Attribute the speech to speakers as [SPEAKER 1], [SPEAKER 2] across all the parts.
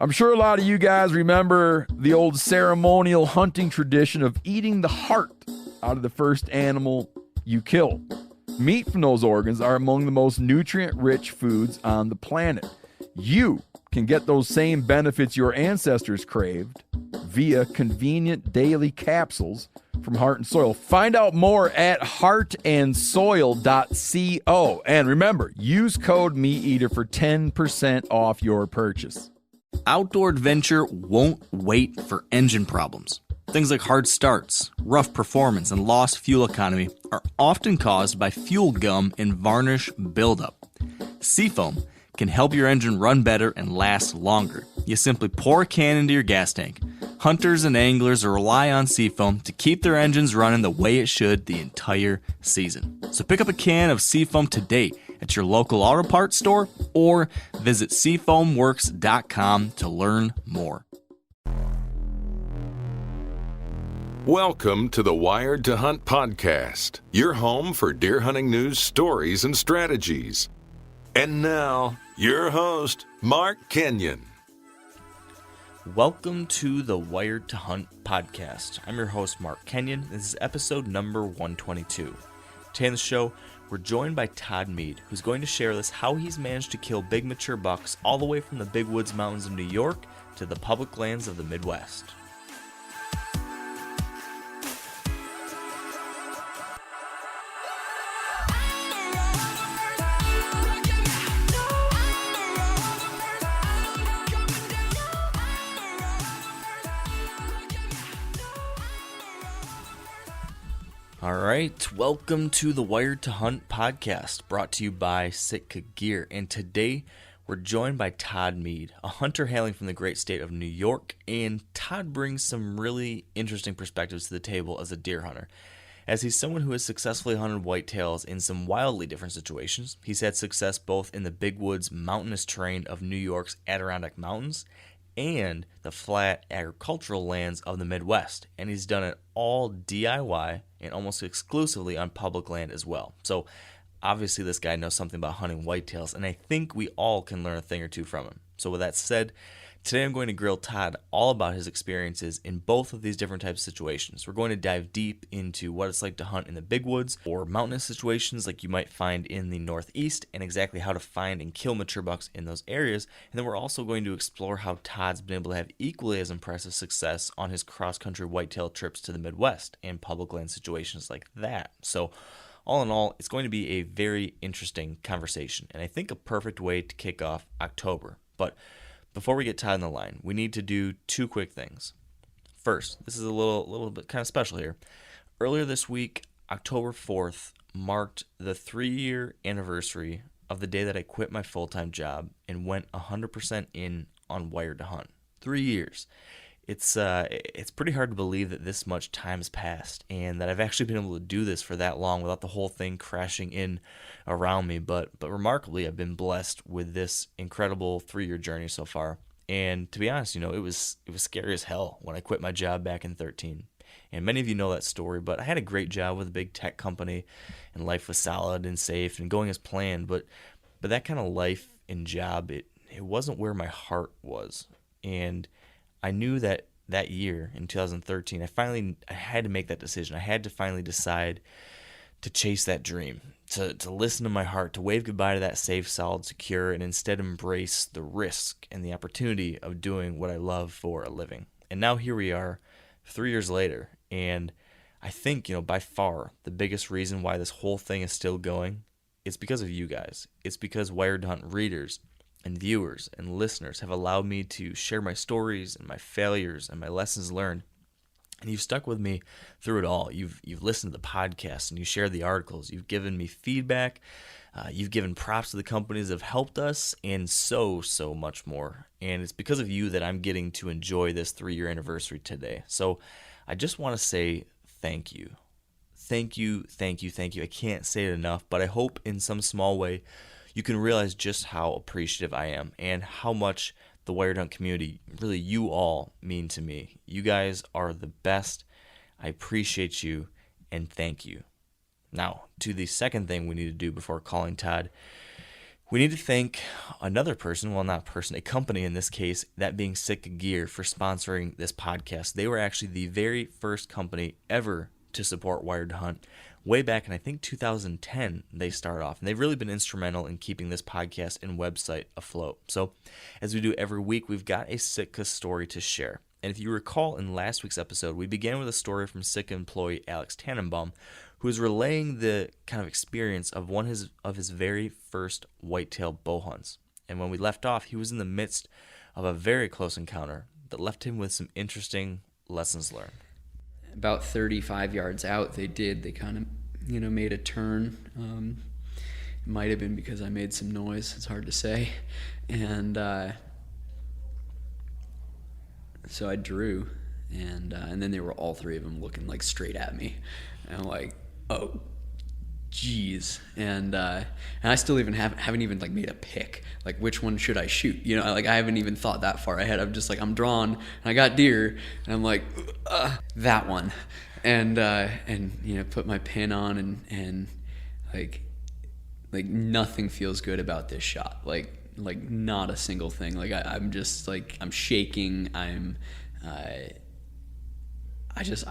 [SPEAKER 1] I'm sure a lot of you guys remember the old ceremonial hunting tradition of eating the heart out of the first animal you kill. Meat from those organs are among the most nutrient-rich foods on the planet. You can get those same benefits your ancestors craved via convenient daily capsules from Heart and Soil. Find out more at heartandsoil.co. And remember, use code MeatEater for 10% off your purchase.
[SPEAKER 2] Outdoor adventure won't wait for engine problems. Things like hard starts, rough performance, and lost fuel economy are often caused by fuel gum and varnish buildup. Seafoam can help your engine run better and last longer. You simply pour a can into your gas tank. Hunters and anglers rely on Seafoam to keep their engines running the way it should the entire season. So pick up a can of Seafoam today at your local auto parts store or visit seafoamworks.com to learn more.
[SPEAKER 3] Welcome to the Wired to Hunt podcast, your home for deer hunting news, stories, and strategies. And now, your host, Mark Kenyon.
[SPEAKER 2] Welcome to the Wired to Hunt podcast. I'm your host, Mark Kenyon. This is episode number 122. Today on the show, we're joined by Todd Mead, who's going to share with us how he's managed to kill big mature bucks all the way from the big woods mountains of New York to the public lands of the Midwest. All right, welcome to the Wired to Hunt podcast, brought to you by Sitka Gear. And today, we're joined by Todd Mead, a hunter hailing from the great state of New York. And Todd brings some really interesting perspectives to the table as a deer hunter, as he's someone who has successfully hunted whitetails in some wildly different situations. He's had success both in the big woods, mountainous terrain of New York's Adirondack Mountains and the flat agricultural lands of the Midwest. And he's done it all DIY and almost exclusively on public land as well. So obviously this guy knows something about hunting whitetails, and I think we all can learn a thing or two from him. So with that said, today I'm going to grill Todd all about his experiences in both of these different types of situations. We're going to dive deep into what it's like to hunt in the big woods or mountainous situations like you might find in the Northeast, and exactly how to find and kill mature bucks in those areas. And then we're also going to explore how Todd's been able to have equally as impressive success on his cross-country whitetail trips to the Midwest and public land situations like that. So all in all, it's going to be a very interesting conversation, and I think a perfect way to kick off October. But before we get Todd on the line, we need to do two quick things. First, this is a little bit kind of special here. Earlier this week, October 4th, marked the 3-year anniversary of the day that I quit my full-time job and went 100% in on Wired to Hunt. 3 years. It's pretty hard to believe that this much time has passed and that I've actually been able to do this for that long without the whole thing crashing in around me. But remarkably, I've been blessed with this incredible 3-year journey so far. And to be honest, it was scary as hell when I quit my job back in 2013. And many of you know that story, but I had a great job with a big tech company, and life was solid and safe and going as planned. But that kind of life and job, it wasn't where my heart was. And I knew that year in 2013, I had to make that decision. I had to finally decide to chase that dream, to listen to my heart, to wave goodbye to that safe, solid, secure, and instead embrace the risk and the opportunity of doing what I love for a living. And now here we are, 3 years later, and I think, by far the biggest reason why this whole thing is still going is because of you guys. It's because Wired to Hunt readers and viewers and listeners have allowed me to share my stories and my failures and my lessons learned. And you've stuck with me through it all. You've listened to the podcast and you shared the articles. You've given me feedback. You've given props to the companies that have helped us, and so much more. And it's because of you that I'm getting to enjoy this 3-year anniversary today. So I just want to say thank you. Thank you. I can't say it enough, but I hope in some small way you can realize just how appreciative I am and how much the Wired Hunt community, really you all, mean to me. You guys are the best. I appreciate you, and thank you. Now, to the second thing we need to do before calling Todd, We need to thank another person, well, not person, a company in this case, that being Sitka Gear, for sponsoring this podcast. They were actually the very first company ever to support Wired to Hunt. Way back in, I think, 2010, they started off. And they've really been instrumental in keeping this podcast and website afloat. So, as we do every week, we've got a Sitka story to share. And if you recall, in last week's episode, we began with a story from Sitka employee Alex Tannenbaum, who is relaying the kind of experience of one of his very first whitetail bow hunts. And when we left off, he was in the midst of a very close encounter that left him with some interesting lessons learned.
[SPEAKER 4] About 35 yards out, they kind of, made a turn. It might have been because I made some noise. It's hard to say. And so I drew, and then they were all three of them looking like straight at me. And I'm like, oh, geez. And I still even haven't even like made a pick, like which one should I shoot? Like I haven't even thought that far ahead. I'm just like, I'm drawn and I got deer, and I'm like, that one. And put my pin on, and like nothing feels good about this shot. Like not a single thing. Like I'm just like, I'm shaking. I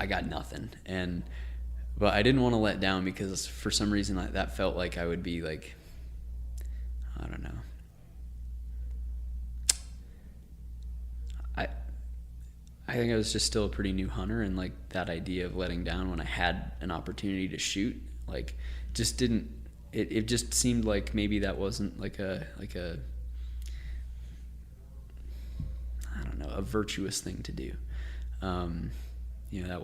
[SPEAKER 4] got nothing. But I didn't want to let down, because for some reason that felt like I would be like, I don't know. I think I was just still a pretty new hunter, and like that idea of letting down when I had an opportunity to shoot, like just didn't, it just seemed like maybe that wasn't like a I don't know, a virtuous thing to do. That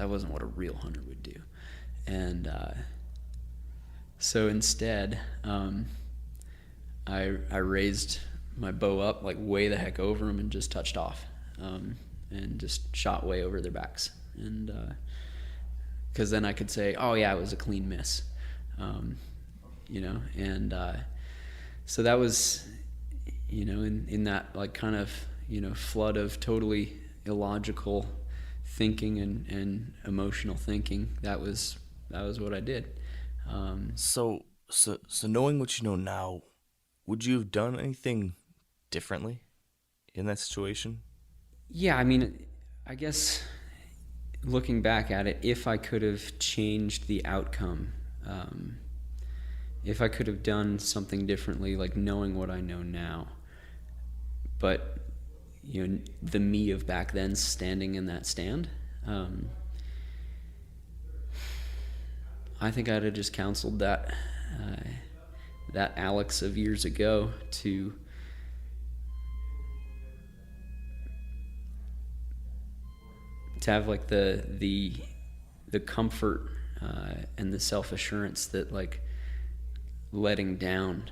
[SPEAKER 4] wasn't what a real hunter would do. And so instead, I raised my bow up like way the heck over them and just touched off, and just shot way over their backs. And because then I could say, oh yeah, it was a clean miss, and so that was, in that like kind of, flood of totally illogical thinking and emotional thinking, that was what I did.
[SPEAKER 2] So knowing what you know now, would you have done anything differently in that situation?
[SPEAKER 4] Yeah, I mean, I guess looking back at it, if I could have changed the outcome, if I could have done something differently, like knowing what I know now, but the me of back then standing in that stand, I think I'd have just counseled that Alex of years ago to have like the comfort and the self-assurance that like letting down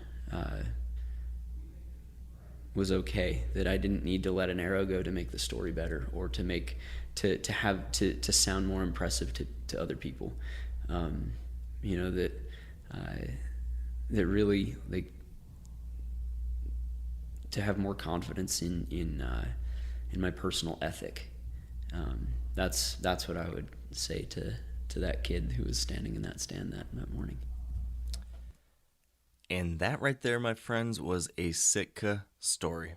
[SPEAKER 4] was okay, that I didn't need to let an arrow go to make the story better, or to make to sound more impressive to other people. That really, like, to have more confidence in my personal ethic. That's what I would say to that kid who was standing in that stand that morning.
[SPEAKER 2] And that right there, my friends, was a Sitka story.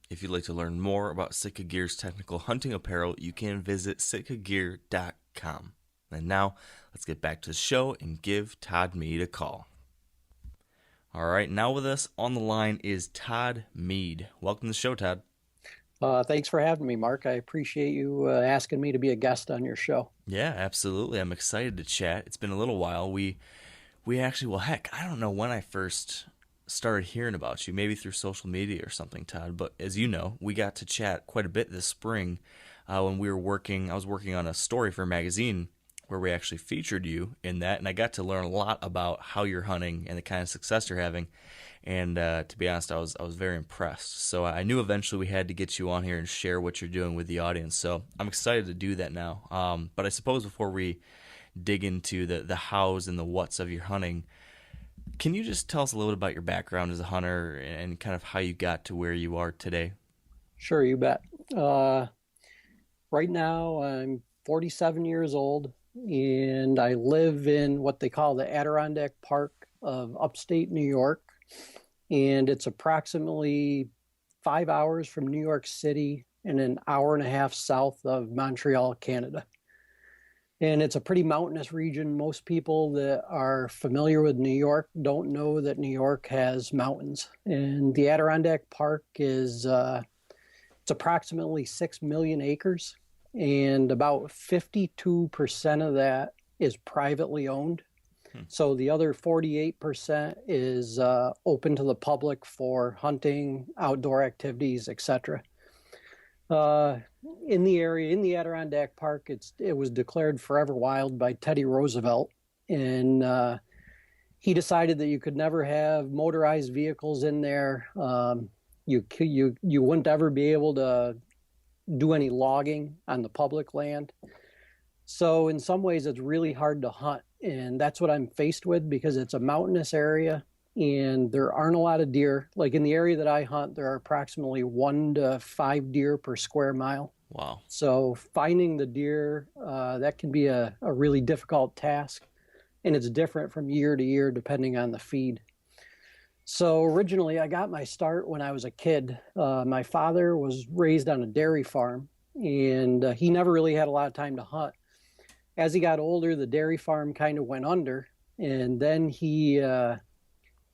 [SPEAKER 2] If you'd like to learn more about Sitka Gear's technical hunting apparel, you can visit sitkagear.com. And now, let's get back to the show and give Todd Mead a call. All right, now with us on the line is Todd Mead. Welcome to the show, Todd.
[SPEAKER 5] Thanks for having me, Mark. I appreciate you asking me to be a guest on your show.
[SPEAKER 2] Yeah, absolutely. I'm excited to chat. It's been a little while. We actually, well, heck, I don't know when I first started hearing about you, maybe through social media or something, Todd. But as you know, we got to chat quite a bit this spring when I was working on a story for a magazine where we actually featured you in that, and I got to learn a lot about how you're hunting and the kind of success you're having. And to be honest, I was very impressed. So I knew eventually we had to get you on here and share what you're doing with the audience. So I'm excited to do that now. But I suppose before we dig into the hows and the whats of your hunting, can you just tell us a little bit about your background as a hunter and kind of how you got to where you are today?
[SPEAKER 5] Sure, you bet. Right now, I'm 47 years old, and I live in what they call the Adirondack Park of upstate New York. and it's approximately 5 hours from New York City and an hour and a half south of Montreal, Canada. And it's a pretty mountainous region. Most people that are familiar with New York don't know that New York has mountains. And the Adirondack Park is it's approximately 6 million acres, and about 52% of that is privately owned. So the other 48% is open to the public for hunting, outdoor activities, etc. In the area, in the Adirondack Park, it was declared forever wild by Teddy Roosevelt, and he decided that you could never have motorized vehicles in there. You wouldn't ever be able to do any logging on the public land. So in some ways, it's really hard to hunt, and that's what I'm faced with because it's a mountainous area and there aren't a lot of deer. Like in the area that I hunt, there are approximately 1 to 5 deer per square mile.
[SPEAKER 2] Wow.
[SPEAKER 5] So finding the deer, that can be a really difficult task, and it's different from year to year depending on the feed. So originally, I got my start when I was a kid. My father was raised on a dairy farm, and he never really had a lot of time to hunt. As he got older, the dairy farm kind of went under, and then he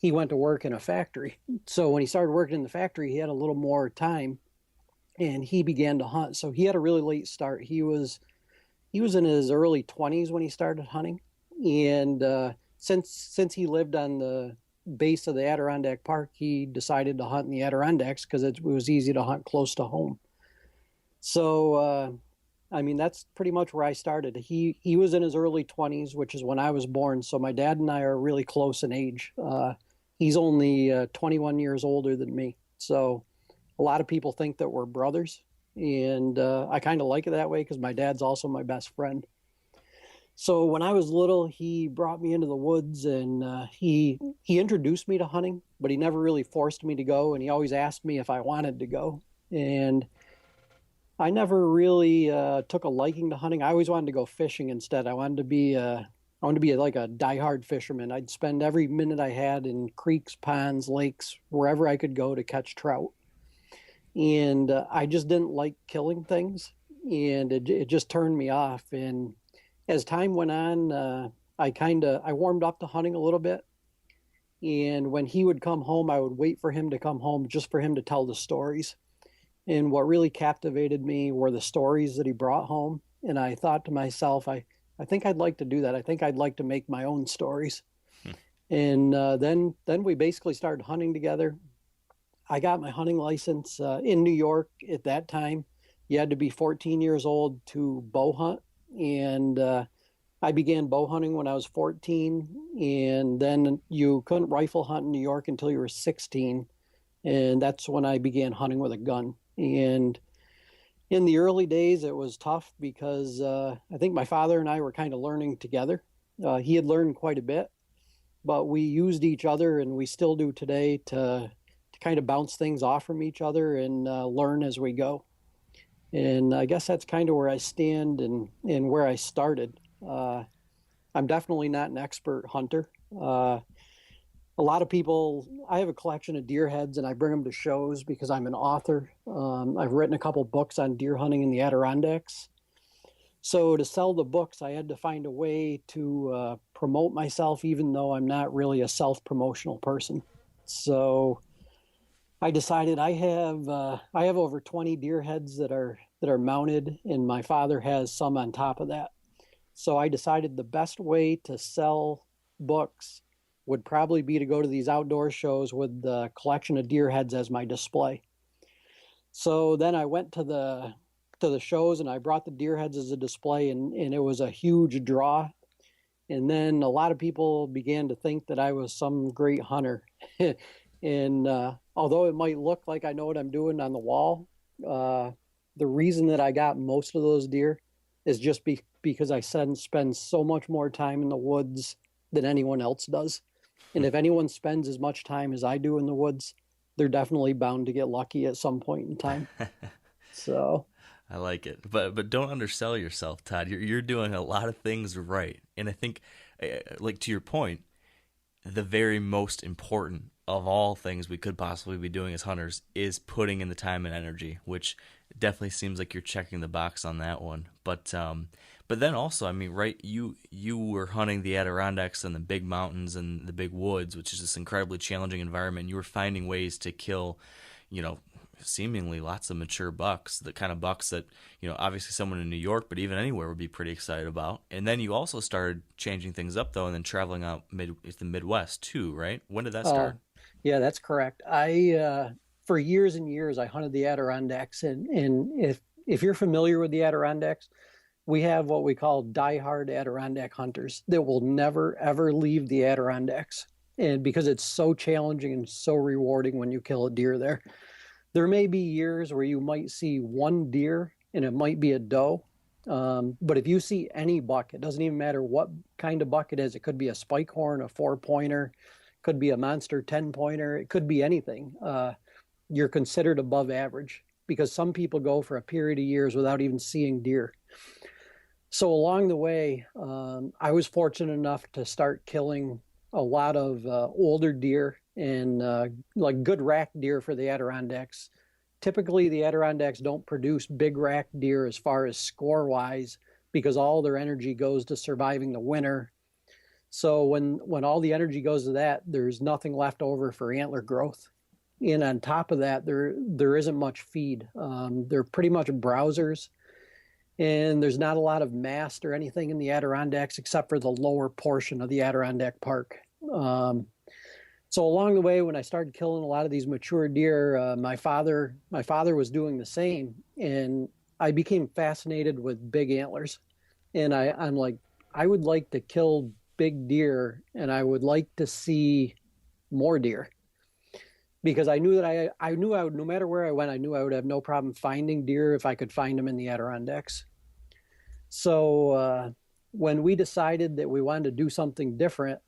[SPEAKER 5] went to work in a factory. So when he started working in the factory, he had a little more time, and he began to hunt. So he had a really late start. He was in his early 20s when he started hunting, and since he lived on the base of the Adirondack Park, he decided to hunt in the Adirondacks because it was easy to hunt close to home. So I mean, that's pretty much where I started. He was in his early 20s, which is when I was born. So my dad and I are really close in age. He's only 21 years older than me. So a lot of people think that we're brothers. And I kind of like it that way because my dad's also my best friend. So when I was little, he brought me into the woods, and he introduced me to hunting, but he never really forced me to go. And he always asked me if I wanted to go. And I never really took a liking to hunting. I always wanted to go fishing instead. I wanted to be like a diehard fisherman. I'd spend every minute I had in creeks, ponds, lakes, wherever I could go to catch trout. And I just didn't like killing things, and it just turned me off. And as time went on, I warmed up to hunting a little bit. And when he would come home, I would wait for him to come home just for him to tell the stories. And what really captivated me were the stories that he brought home. And I thought to myself, I think I'd like to do that. I think I'd like to make my own stories. And then we basically started hunting together. I got my hunting license in New York at that time. You had to be 14 years old to bow hunt. And I began bow hunting when I was 14. And then you couldn't rifle hunt in New York until you were 16. And that's when I began hunting with a gun. And in the early days, it was tough because I think my father and I were kind of learning together. He had learned quite a bit, but we used each other, and we still do today, to kind of bounce things off from each other and learn as we go. And I guess that's kind of where I stand and where I started. I'm definitely not an expert hunter. A lot of people, I have a collection of deer heads, and I bring them to shows because I'm an author. I've written a couple books on deer hunting in the Adirondacks. So to sell the books, I had to find a way to promote myself, even though I'm not really a self-promotional person. So I decided I have over 20 deer heads that are mounted, and my father has some on top of that. So I decided the best way to sell books would probably be to go to these outdoor shows with the collection of deer heads as my display. So then I went to the shows, and I brought the deer heads as a display, and it was a huge draw. And then a lot of people began to think that I was some great hunter. And although it might look like I know what I'm doing on the wall, the reason that I got most of those deer is just because I spend so much more time in the woods than anyone else does. And if anyone spends as much time as I do in the woods, they're definitely bound to get lucky at some point in time. So
[SPEAKER 2] I like it, but don't undersell yourself, Todd. You're doing a lot of things right, and I think, like to your point, the very most important of all things we could possibly be doing as hunters is putting in the time and energy, which definitely seems like you're checking the box on that one. But then also, I mean, right, you were hunting the Adirondacks and the big mountains and the big woods, which is this incredibly challenging environment. You were finding ways to kill, seemingly lots of mature bucks, the kind of bucks that, obviously someone in New York, but even anywhere would be pretty excited about. And then you also started changing things up, though, and then traveling out the Midwest, too, right? When did that start?
[SPEAKER 5] Yeah, that's correct. For years and years, I hunted the Adirondacks. And if you're familiar with the Adirondacks, we have what we call diehard Adirondack hunters that will never, ever leave the Adirondacks. And because it's so challenging and so rewarding when you kill a deer there. There may be years where you might see one deer and it might be a doe. But if you see any buck, it doesn't even matter what kind of buck it is. It could be a spike horn, a 4-pointer, could be a monster 10-pointer. It could be anything. You're considered above average because some people go for a period of years without even seeing deer. So along the way, I was fortunate enough to start killing a lot of older deer and like good rack deer for the Adirondacks. Typically, the Adirondacks don't produce big rack deer as far as score-wise because all their energy goes to surviving the winter. So when all the energy goes to that, there's nothing left over for antler growth. And on top of that, there isn't much feed. They're pretty much browsers. And there's not a lot of mast or anything in the Adirondacks except for the lower portion of the Adirondack Park. So along the way, when I started killing a lot of these mature deer, my father was doing the same, and I became fascinated with big antlers. And I'm like, I would like to kill big deer, and I would like to see more deer, because I knew that I knew I would, no matter where I went, I knew I would have no problem finding deer if I could find them in the Adirondacks. So when we decided that we wanted to do something different,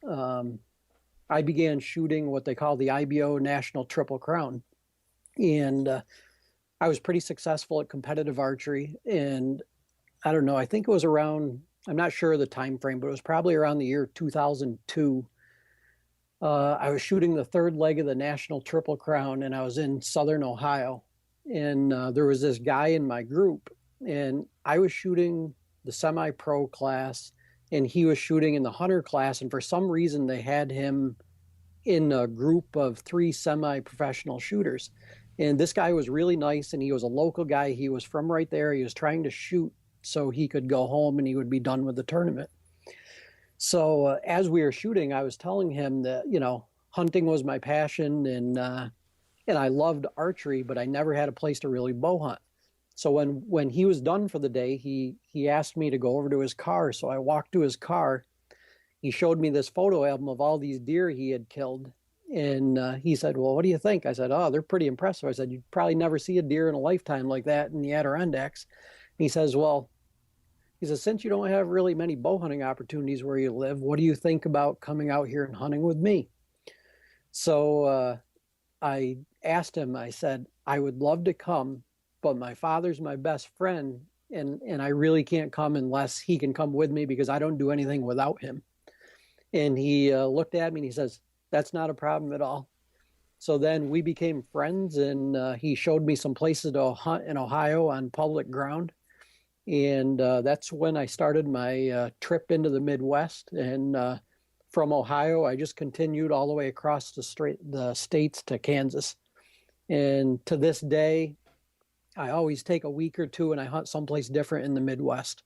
[SPEAKER 5] I began shooting what they call the IBO National Triple Crown. And I was pretty successful at competitive archery. And I don't know, I think it was around, I'm not sure of the time frame, but it was probably around the year 2002. I was shooting the third leg of the National Triple Crown, and I was in Southern Ohio. And there was this guy in my group, and I was shooting the semi-pro class, and he was shooting in the hunter class. And for some reason, they had him in a group of 3 semi-professional shooters. And this guy was really nice, and he was a local guy. He was from right there. He was trying to shoot so he could go home and he would be done with the tournament. So as we were shooting, I was telling him that, hunting was my passion, and I loved archery, but I never had a place to really bow hunt. So when he was done for the day, he asked me to go over to his car. So I walked to his car. He showed me this photo album of all these deer he had killed. And he said, well, what do you think? I said, oh, they're pretty impressive. I said, you'd probably never see a deer in a lifetime like that in the Adirondacks. And he says, since you don't have really many bow hunting opportunities where you live, what do you think about coming out here and hunting with me? So I asked him, I said, I would love to come, but my father's my best friend, and I really can't come unless he can come with me because I don't do anything without him. And he looked at me and he says, that's not a problem at all. So then we became friends, and he showed me some places to hunt in Ohio on public ground. And that's when I started my trip into the Midwest. And from Ohio, I just continued all the way across the states to Kansas. And to this day, I always take a week or two and I hunt someplace different in the Midwest.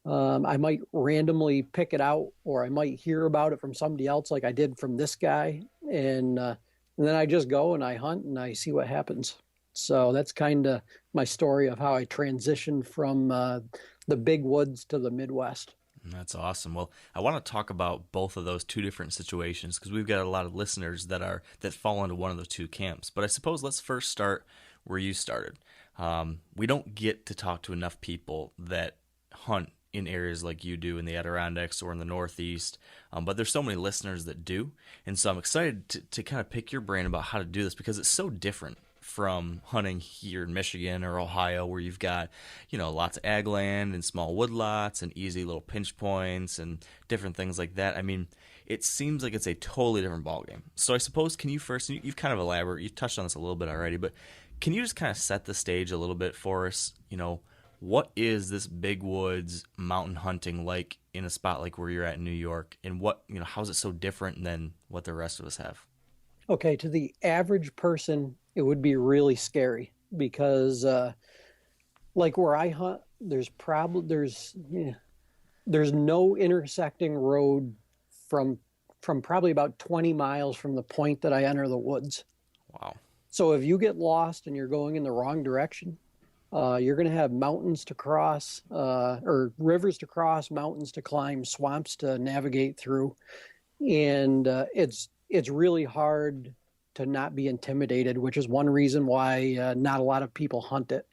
[SPEAKER 5] I might randomly pick it out, or I might hear about it from somebody else like I did from this guy. And then I just go and I hunt and I see what happens. So that's kind of my story of how I transitioned from the big woods to the Midwest.
[SPEAKER 2] That's awesome. Well, I want to talk about both of those two different situations because we've got a lot of listeners that fall into one of those two camps. But I suppose let's first start where you started. We don't get to talk to enough people that hunt in areas like you do in the Adirondacks or in the Northeast, but there's so many listeners that do. And so I'm excited to kind of pick your brain about how to do this because it's so different from hunting here in Michigan or Ohio, where you've got, lots of ag land and small wood lots and easy little pinch points and different things like that. I mean, it seems like it's a totally different ballgame. So I suppose, can you first, you've kind of elaborated, you've touched on this a little bit already, but can you just kind of set the stage a little bit for us? What is this big woods mountain hunting like in a spot like where you're at in New York, and how is it so different than what the rest of us have?
[SPEAKER 5] Okay, to the average person, it would be really scary because, like where I hunt, there's no intersecting road from probably about 20 miles from the point that I enter the woods.
[SPEAKER 2] Wow.
[SPEAKER 5] So if you get lost and you're going in the wrong direction, you're going to have mountains to cross, or rivers to cross, mountains to climb, swamps to navigate through, and it's really hard to not be intimidated, which is one reason why not a lot of people hunt it.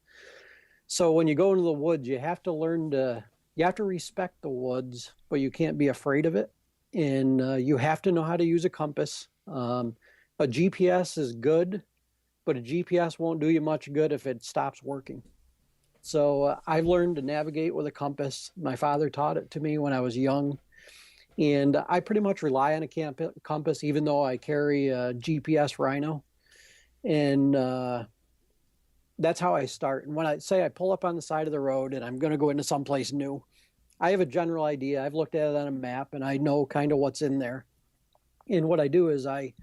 [SPEAKER 5] So when you go into the woods, you have to respect the woods, but you can't be afraid of it. And you have to know how to use a compass. A GPS is good, but a GPS won't do you much good if it stops working. So I've learned to navigate with a compass. My father taught it to me when I was young. And I pretty much rely on a compass, even though I carry a GPS Rhino. And that's how I start. And when I say I pull up on the side of the road and I'm going to go into someplace new, I have a general idea. I've looked at it on a map and I know kind of what's in there. And what I do is I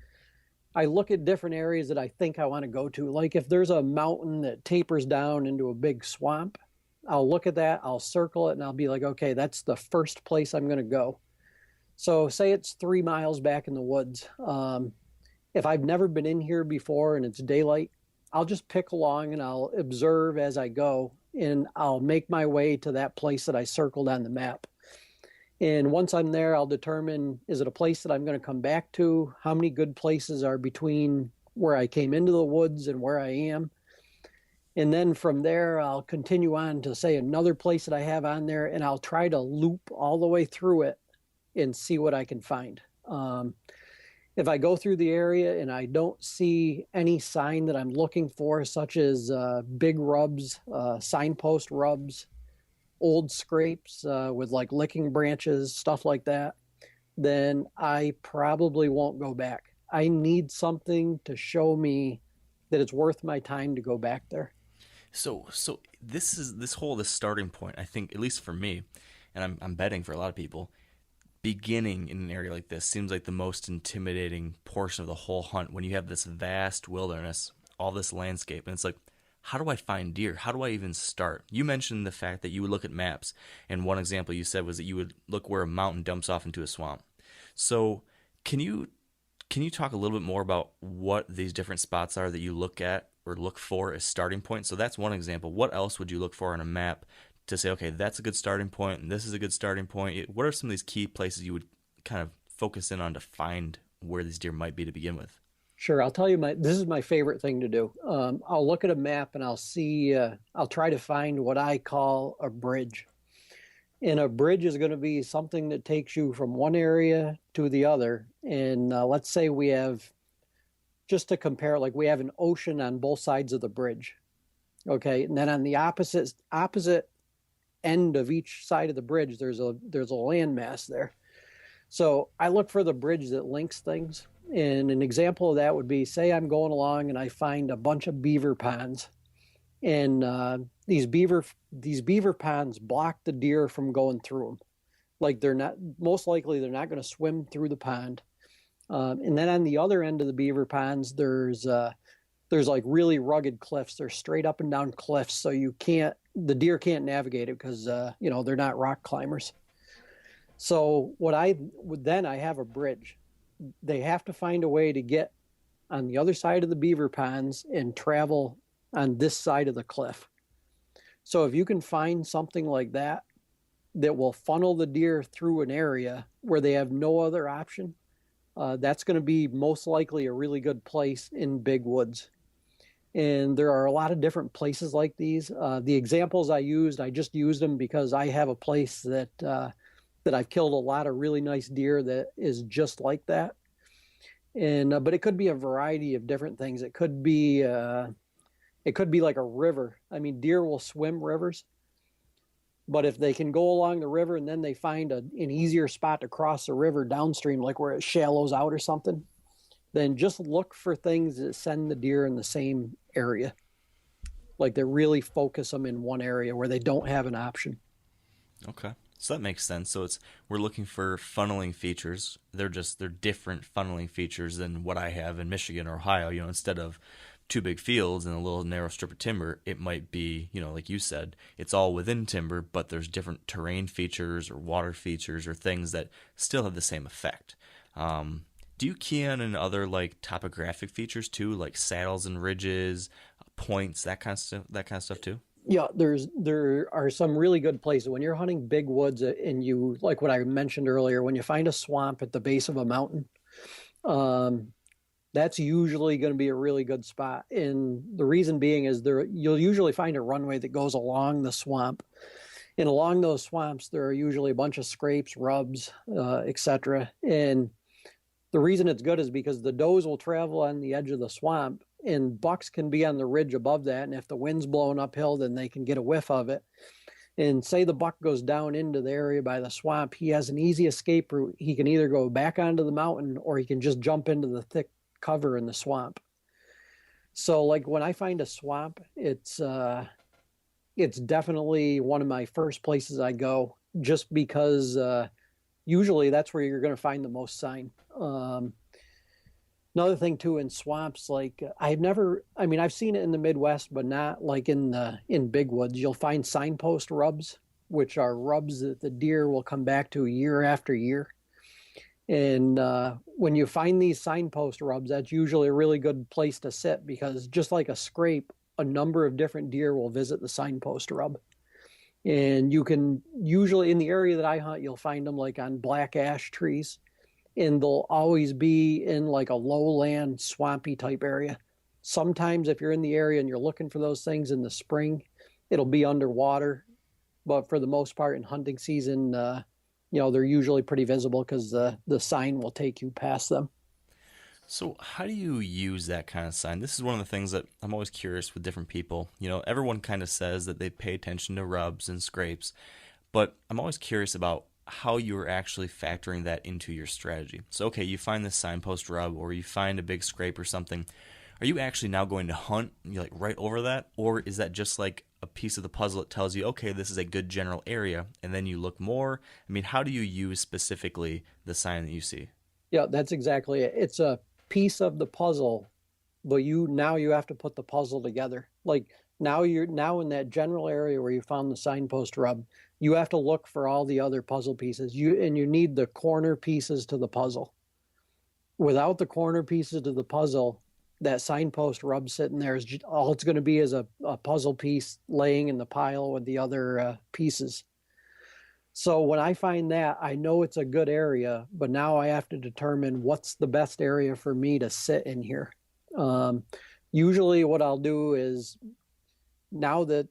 [SPEAKER 5] look at different areas that I think I want to go to. Like if there's a mountain that tapers down into a big swamp, I'll look at that, I'll circle it, and I'll be like, okay, that's the first place I'm going to go. So say it's 3 miles back in the woods. If I've never been in here before and it's daylight, I'll just pick along and I'll observe as I go, and I'll make my way to that place that I circled on the map. And once I'm there, I'll determine, is it a place that I'm going to come back to? How many good places are between where I came into the woods and where I am? And then from there, I'll continue on to, say, another place that I have on there, and I'll try to loop all the way through it and see what I can find. If I go through the area and I don't see any sign that I'm looking for, such as big rubs, signpost rubs, old scrapes with like licking branches, stuff like that, then I probably won't go back. I need something to show me that it's worth my time to go back there.
[SPEAKER 2] So this starting point, I think, at least for me, and I'm betting for a lot of people, beginning in an area like this seems like the most intimidating portion of the whole hunt, when you have this vast wilderness, all this landscape, and it's like, how do I find deer? How do I even start? You mentioned the fact that you would look at maps, and one example you said was that you would look where a mountain dumps off into a swamp. So can you talk a little bit more about what these different spots are that you look at or look for as starting points? So that's one example. What else would you look for on a map to say, okay, that's a good starting point, and this is a good starting point? What are some of these key places you would kind of focus in on to find where these deer might be to begin with?
[SPEAKER 5] Sure. I'll tell you, this is my favorite thing to do. I'll look at a map and I'll see, I'll try to find what I call a bridge. And a bridge is going to be something that takes you from one area to the other. And let's say we have, just to compare, like we have an ocean on both sides of the bridge. Okay. And then on the opposite end of each side of the bridge, there's a landmass there. So I look for the bridge that links things. And an example of that would be, say I'm going along and I find a bunch of beaver ponds, and these beaver ponds block the deer from going through them. Like most likely they're not going to swim through the pond. And then on the other end of the beaver ponds, there's like really rugged cliffs. They're straight up and down cliffs. So the deer can't navigate it because, they're not rock climbers. So I have a bridge. They have to find a way to get on the other side of the beaver ponds and travel on this side of the cliff. So if you can find something like that will funnel the deer through an area where they have no other option, that's going to be most likely a really good place in big woods. And there are a lot of different places like these. The examples I just used them because I have a place that I've killed a lot of really nice deer that is just like that. And but it could be a variety of different things. It could be It could be like a river. I mean, deer will swim rivers, but if they can go along the river and then they find an easier spot to cross the river downstream, like where it shallows out or something, then just look for things that send the deer in the same area. Like they really focus them in one area where they don't have an option.
[SPEAKER 2] Okay. So that makes sense. So we're looking for funneling features. They're different funneling features than what I have in Michigan or Ohio. Instead of two big fields and a little narrow strip of timber, it might be, like you said, it's all within timber, but there's different terrain features or water features or things that still have the same effect. Do you key in other like topographic features too, like saddles and ridges, points, that kind of stuff too?
[SPEAKER 5] Yeah, there are some really good places when you're hunting big woods, and you, like what I mentioned earlier, when you find a swamp at the base of a mountain, that's usually going to be a really good spot. And the reason being is you'll usually find a runway that goes along the swamp. And along those swamps, there are usually a bunch of scrapes, rubs, etc. And the reason it's good is because the does will travel on the edge of the swamp, and bucks can be on the ridge above that. And if the wind's blowing uphill, then they can get a whiff of it. And say the buck goes down into the area by the swamp, he has an easy escape route. He can either go back onto the mountain or he can just jump into the thick cover in the swamp. So like when I find a swamp, it's definitely one of my first places I go, just because usually that's where you're going to find the most sign. Another thing too, in swamps, like I've seen it in the Midwest, but not like in big woods. You'll find signpost rubs, which are rubs that the deer will come back to year after year. And when you find these signpost rubs, that's usually a really good place to sit, because just like a scrape, a number of different deer will visit the signpost rub. And you can usually, in the area that I hunt, you'll find them like on black ash trees. And they'll always be in like a lowland, swampy type area. Sometimes if you're in the area and you're looking for those things in the spring, it'll be underwater. But for the most part in hunting season, they're usually pretty visible because the sign will take you past them.
[SPEAKER 2] So how do you use that kind of sign? This is one of the things that I'm always curious with different people. Everyone kind of says that they pay attention to rubs and scrapes, but I'm always curious about how you're actually factoring that into your strategy. So, okay, you find this signpost rub or you find a big scrape or something. Are you actually now going to hunt like right over that? Or is that just like a piece of the puzzle that tells you, okay, this is a good general area, and then you look more? I mean, how do you use specifically the sign that you see?
[SPEAKER 5] Yeah, that's exactly it. It's a piece of the puzzle, but you have to put the puzzle together. Like now in that general area where you found the signpost rub, you have to look for all the other puzzle pieces. You need the corner pieces to the puzzle. Without the corner pieces to the puzzle, that signpost rub sitting there is all it's going to be is a puzzle piece laying in the pile with the other pieces. So when I find that, I know it's a good area, but now I have to determine what's the best area for me to sit in here. Usually what I'll do is, now that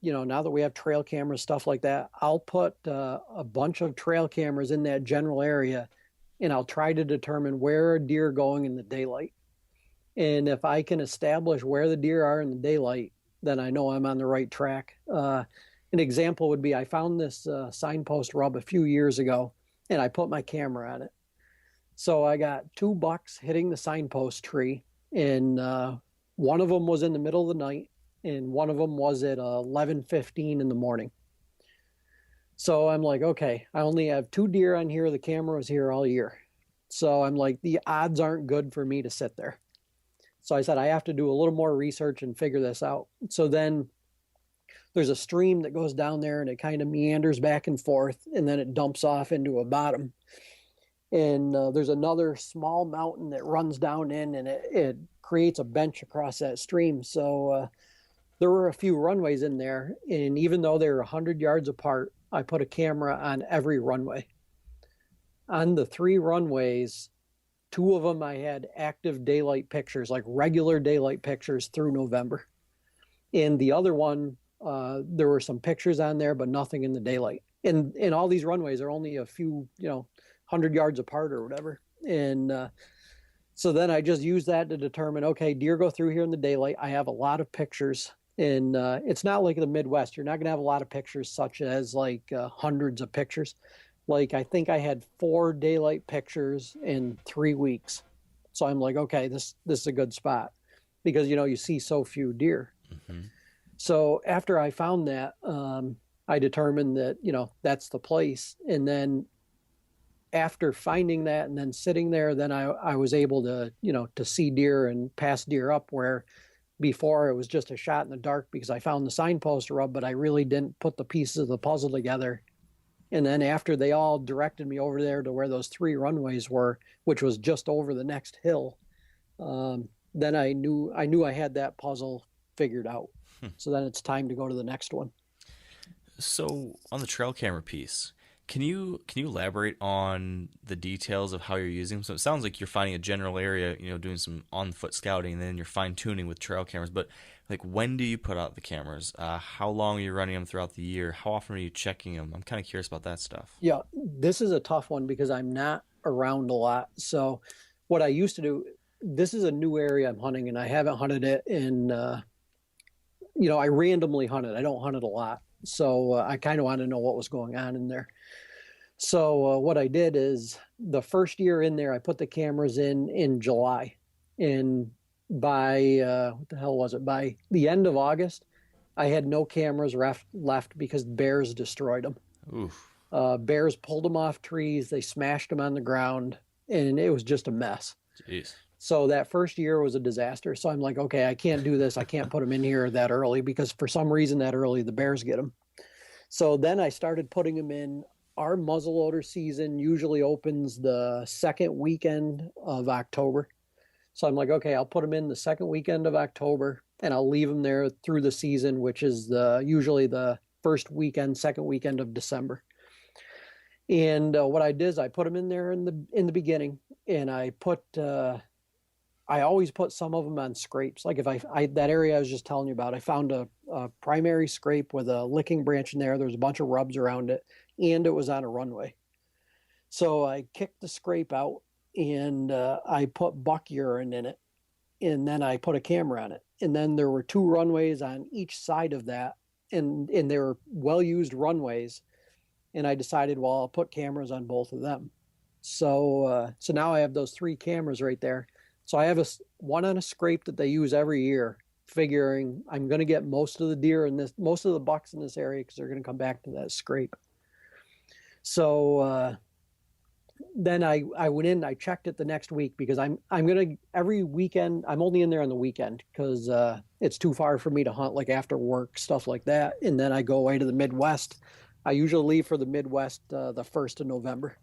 [SPEAKER 5] we have trail cameras, stuff like that, I'll put a bunch of trail cameras in that general area, and I'll try to determine where are deer going in the daylight. And if I can establish where the deer are in the daylight, then I know I'm on the right track. An example would be, I found this signpost rub a few years ago, and I put my camera on it. So I got two bucks hitting the signpost tree, and one of them was in the middle of the night, and one of them was at 11:15 in the morning. So I'm like, okay, I only have two deer on here. The camera was here all year. So I'm like, the odds aren't good for me to sit there. So I said, I have to do a little more research and figure this out. So then there's a stream that goes down there, and it kind of meanders back and forth, and then it dumps off into a bottom. And there's another small mountain that runs down in, and it creates a bench across that stream. So there were a few runways in there, and even though they were 100 yards apart, I put a camera on every runway. On the three runways, two of them I had active daylight pictures, like regular daylight pictures through November. And the other one, there were some pictures on there, but nothing in the daylight. And all these runways are only a few, 100 yards apart or whatever. And so then I just used that to determine, okay, deer go through here in the daylight. I have a lot of pictures And it's not like the Midwest. You're not going to have a lot of pictures, such as like hundreds of pictures. Like I think I had 4 daylight pictures in 3 weeks. So I'm like, okay, this is a good spot because you see so few deer.
[SPEAKER 2] Mm-hmm.
[SPEAKER 5] So after I found that, I determined that that's the place. And then after finding that and then sitting there, then I was able to to see deer and pass deer up where before it was just a shot in the dark because I found the signpost rub, but I really didn't put the pieces of the puzzle together. And then after they all directed me over there to where those 3 runways were, which was just over the next hill, then I knew I had that puzzle figured out. So then it's time to go to the next one.
[SPEAKER 2] So on the trail camera piece, can you elaborate on the details of how you're using them? So it sounds like you're finding a general area, doing some on-foot scouting, and then you're fine-tuning with trail cameras. But like, when do you put out the cameras? How long are you running them throughout the year? How often are you checking them? I'm kind of curious about that stuff.
[SPEAKER 5] Yeah, this is a tough one because I'm not around a lot. So what I used to do, this is a new area I'm hunting, and I haven't hunted it in, I randomly hunt it. I don't hunt it a lot. So I kind of want to know what was going on in there. So what I did is the first year in there, I put the cameras in July. And by, what the hell was it? By the end of August, I had no cameras left because bears destroyed them.
[SPEAKER 2] Oof.
[SPEAKER 5] Bears pulled them off trees. They smashed them on the ground, and it was just a mess.
[SPEAKER 2] Jeez.
[SPEAKER 5] So that first year was a disaster. So I'm like, okay, I can't do this. I can't put them in here that early because for some reason that early the bears get them. So then I started putting them in. Our muzzleloader season usually opens the second weekend of October. So I'm like, okay, I'll put them in the second weekend of October and I'll leave them there through the season, which is usually the second weekend of December. And what I did is I put them in there in the beginning, and I always put some of them on scrapes. Like if I that area I was just telling you about, I found a primary scrape with a licking branch in there. There's a bunch of rubs around it, and it was on a runway. So I kicked the scrape out, and I put buck urine in it, and then I put a camera on it. And then there were 2 runways on each side of that, and they were well-used runways. And I decided, well, I'll put cameras on both of them. So now I have those 3 cameras right there. So I have one on a scrape that they use every year, figuring I'm going to get most of the bucks in this area because they're going to come back to that scrape. So then I went in, I checked it the next week because I'm going to every weekend. I'm only in there on the weekend because it's too far for me to hunt like after work, stuff like that. And then I go away to the Midwest. I usually leave for the Midwest the 1st of November.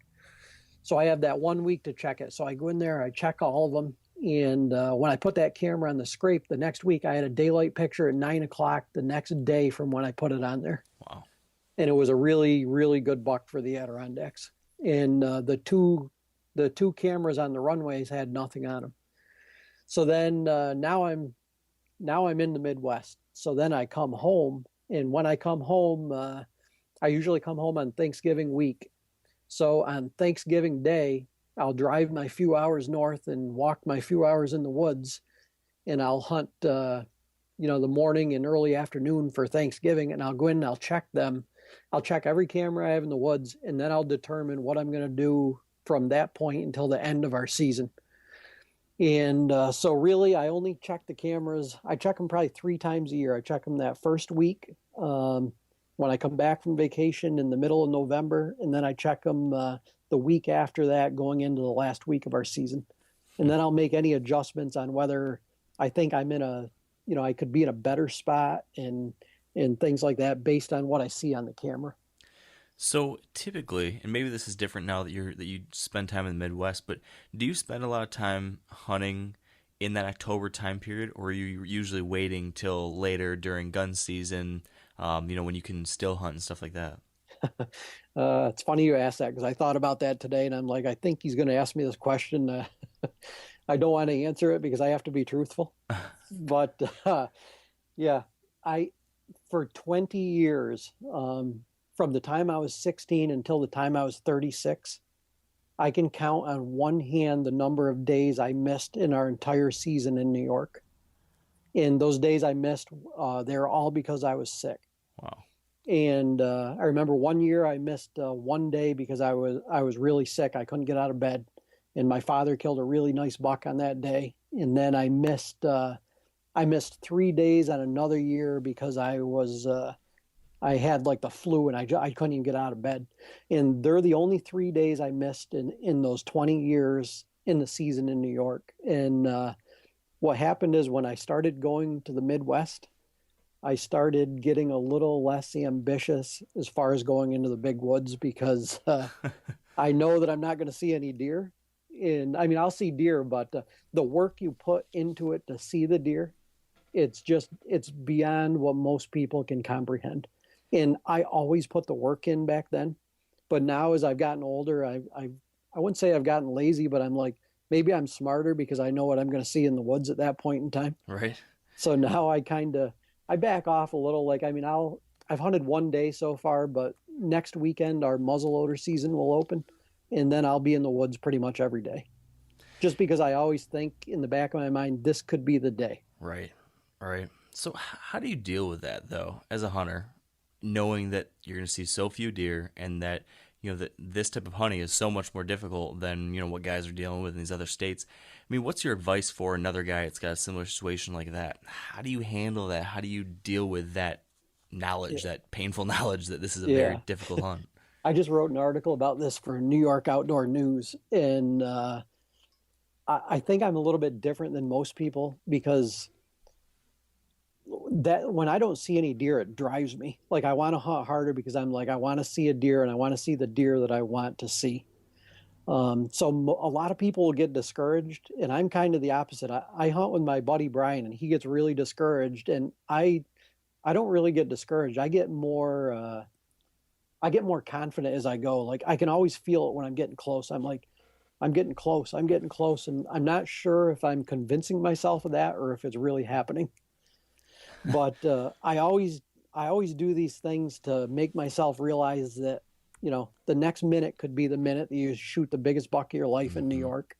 [SPEAKER 5] So I have that 1 week to check it. So I go in there, I check all of them. And when I put that camera on the scrape, the next week I had a daylight picture at 9 o'clock the next day from when I put it on there.
[SPEAKER 2] Wow.
[SPEAKER 5] And it was a really, really good buck for the Adirondacks. And the two cameras on the runways had nothing on them. So then now I'm in the Midwest. So then I come home, and when I come home, I usually come home on Thanksgiving week. So on Thanksgiving Day, I'll drive my few hours north and walk my few hours in the woods, and I'll hunt, the morning and early afternoon for Thanksgiving, and I'll go in and I'll check them. I'll check every camera I have in the woods, and then I'll determine what I'm going to do from that point until the end of our season. And so really, I only check the cameras. I check them probably 3 times a year. I check them that first week when I come back from vacation in the middle of November, and then I check them the week after that going into the last week of our season. And then I'll make any adjustments on whether I think I'm in I could be in a better spot and things like that based on what I see on the camera.
[SPEAKER 2] So typically, and maybe this is different now that you spend time in the Midwest, but do you spend a lot of time hunting in that October time period, or are you usually waiting till later during gun season, when you can still hunt and stuff like that?
[SPEAKER 5] It's funny you asked that because I thought about that today, and I'm like, I think he's going to ask me this question. I don't want to answer it because I have to be truthful. But yeah, for 20 years, from the time I was 16 until the time I was 36, I can count on one hand the number of days I missed in our entire season in New York. And those days I missed, they were all because I was sick.
[SPEAKER 2] Wow.
[SPEAKER 5] And I remember one year I missed one day because I was really sick. I couldn't get out of bed, and my father killed a really nice buck on that day. And then I missed 3 days on another year because I had like the flu and I couldn't even get out of bed. And they're the only 3 days I missed in those 20 years in the season in New York. And what happened is when I started going to the Midwest, I started getting a little less ambitious as far as going into the big woods because I know that I'm not going to see any deer. And I mean, I'll see deer, but the work you put into it to see the deer, it's beyond what most people can comprehend. And I always put the work in back then. But now as I've gotten older, I wouldn't say I've gotten lazy, but I'm like, maybe I'm smarter because I know what I'm going to see in the woods at that point in time.
[SPEAKER 2] Right.
[SPEAKER 5] So now I back off a little. Like, I mean, I've hunted one day so far, but next weekend our muzzleloader season will open, and then I'll be in the woods pretty much every day. Just because I always think in the back of my mind, this could be the day.
[SPEAKER 2] Right. Right. So how do you deal with that though, as a hunter, knowing that you're going to see so few deer and that, that this type of hunting is so much more difficult than, what guys are dealing with in these other states? I mean, what's your advice for another guy that's got a similar situation like that? How do you handle that? How do you deal with that knowledge, that painful knowledge that this is a very difficult hunt?
[SPEAKER 5] I just wrote an article about this for New York Outdoor News, and I think I'm a little bit different than most people because that when I don't see any deer, it drives me. Like, I want to hunt harder because I'm like, I want to see a deer and I want to see the deer that I want to see. So a lot of people will get discouraged, and I'm kind of the opposite. I hunt with my buddy Brian, and he gets really discouraged, and I don't really get discouraged. I get more confident as I go. Like, I can always feel it when I'm getting close. I'm like, I'm getting close, and I'm not sure if I'm convincing myself of that or if it's really happening. But I always do these things to make myself realize that, the next minute could be the minute that you shoot the biggest buck of your life in New York.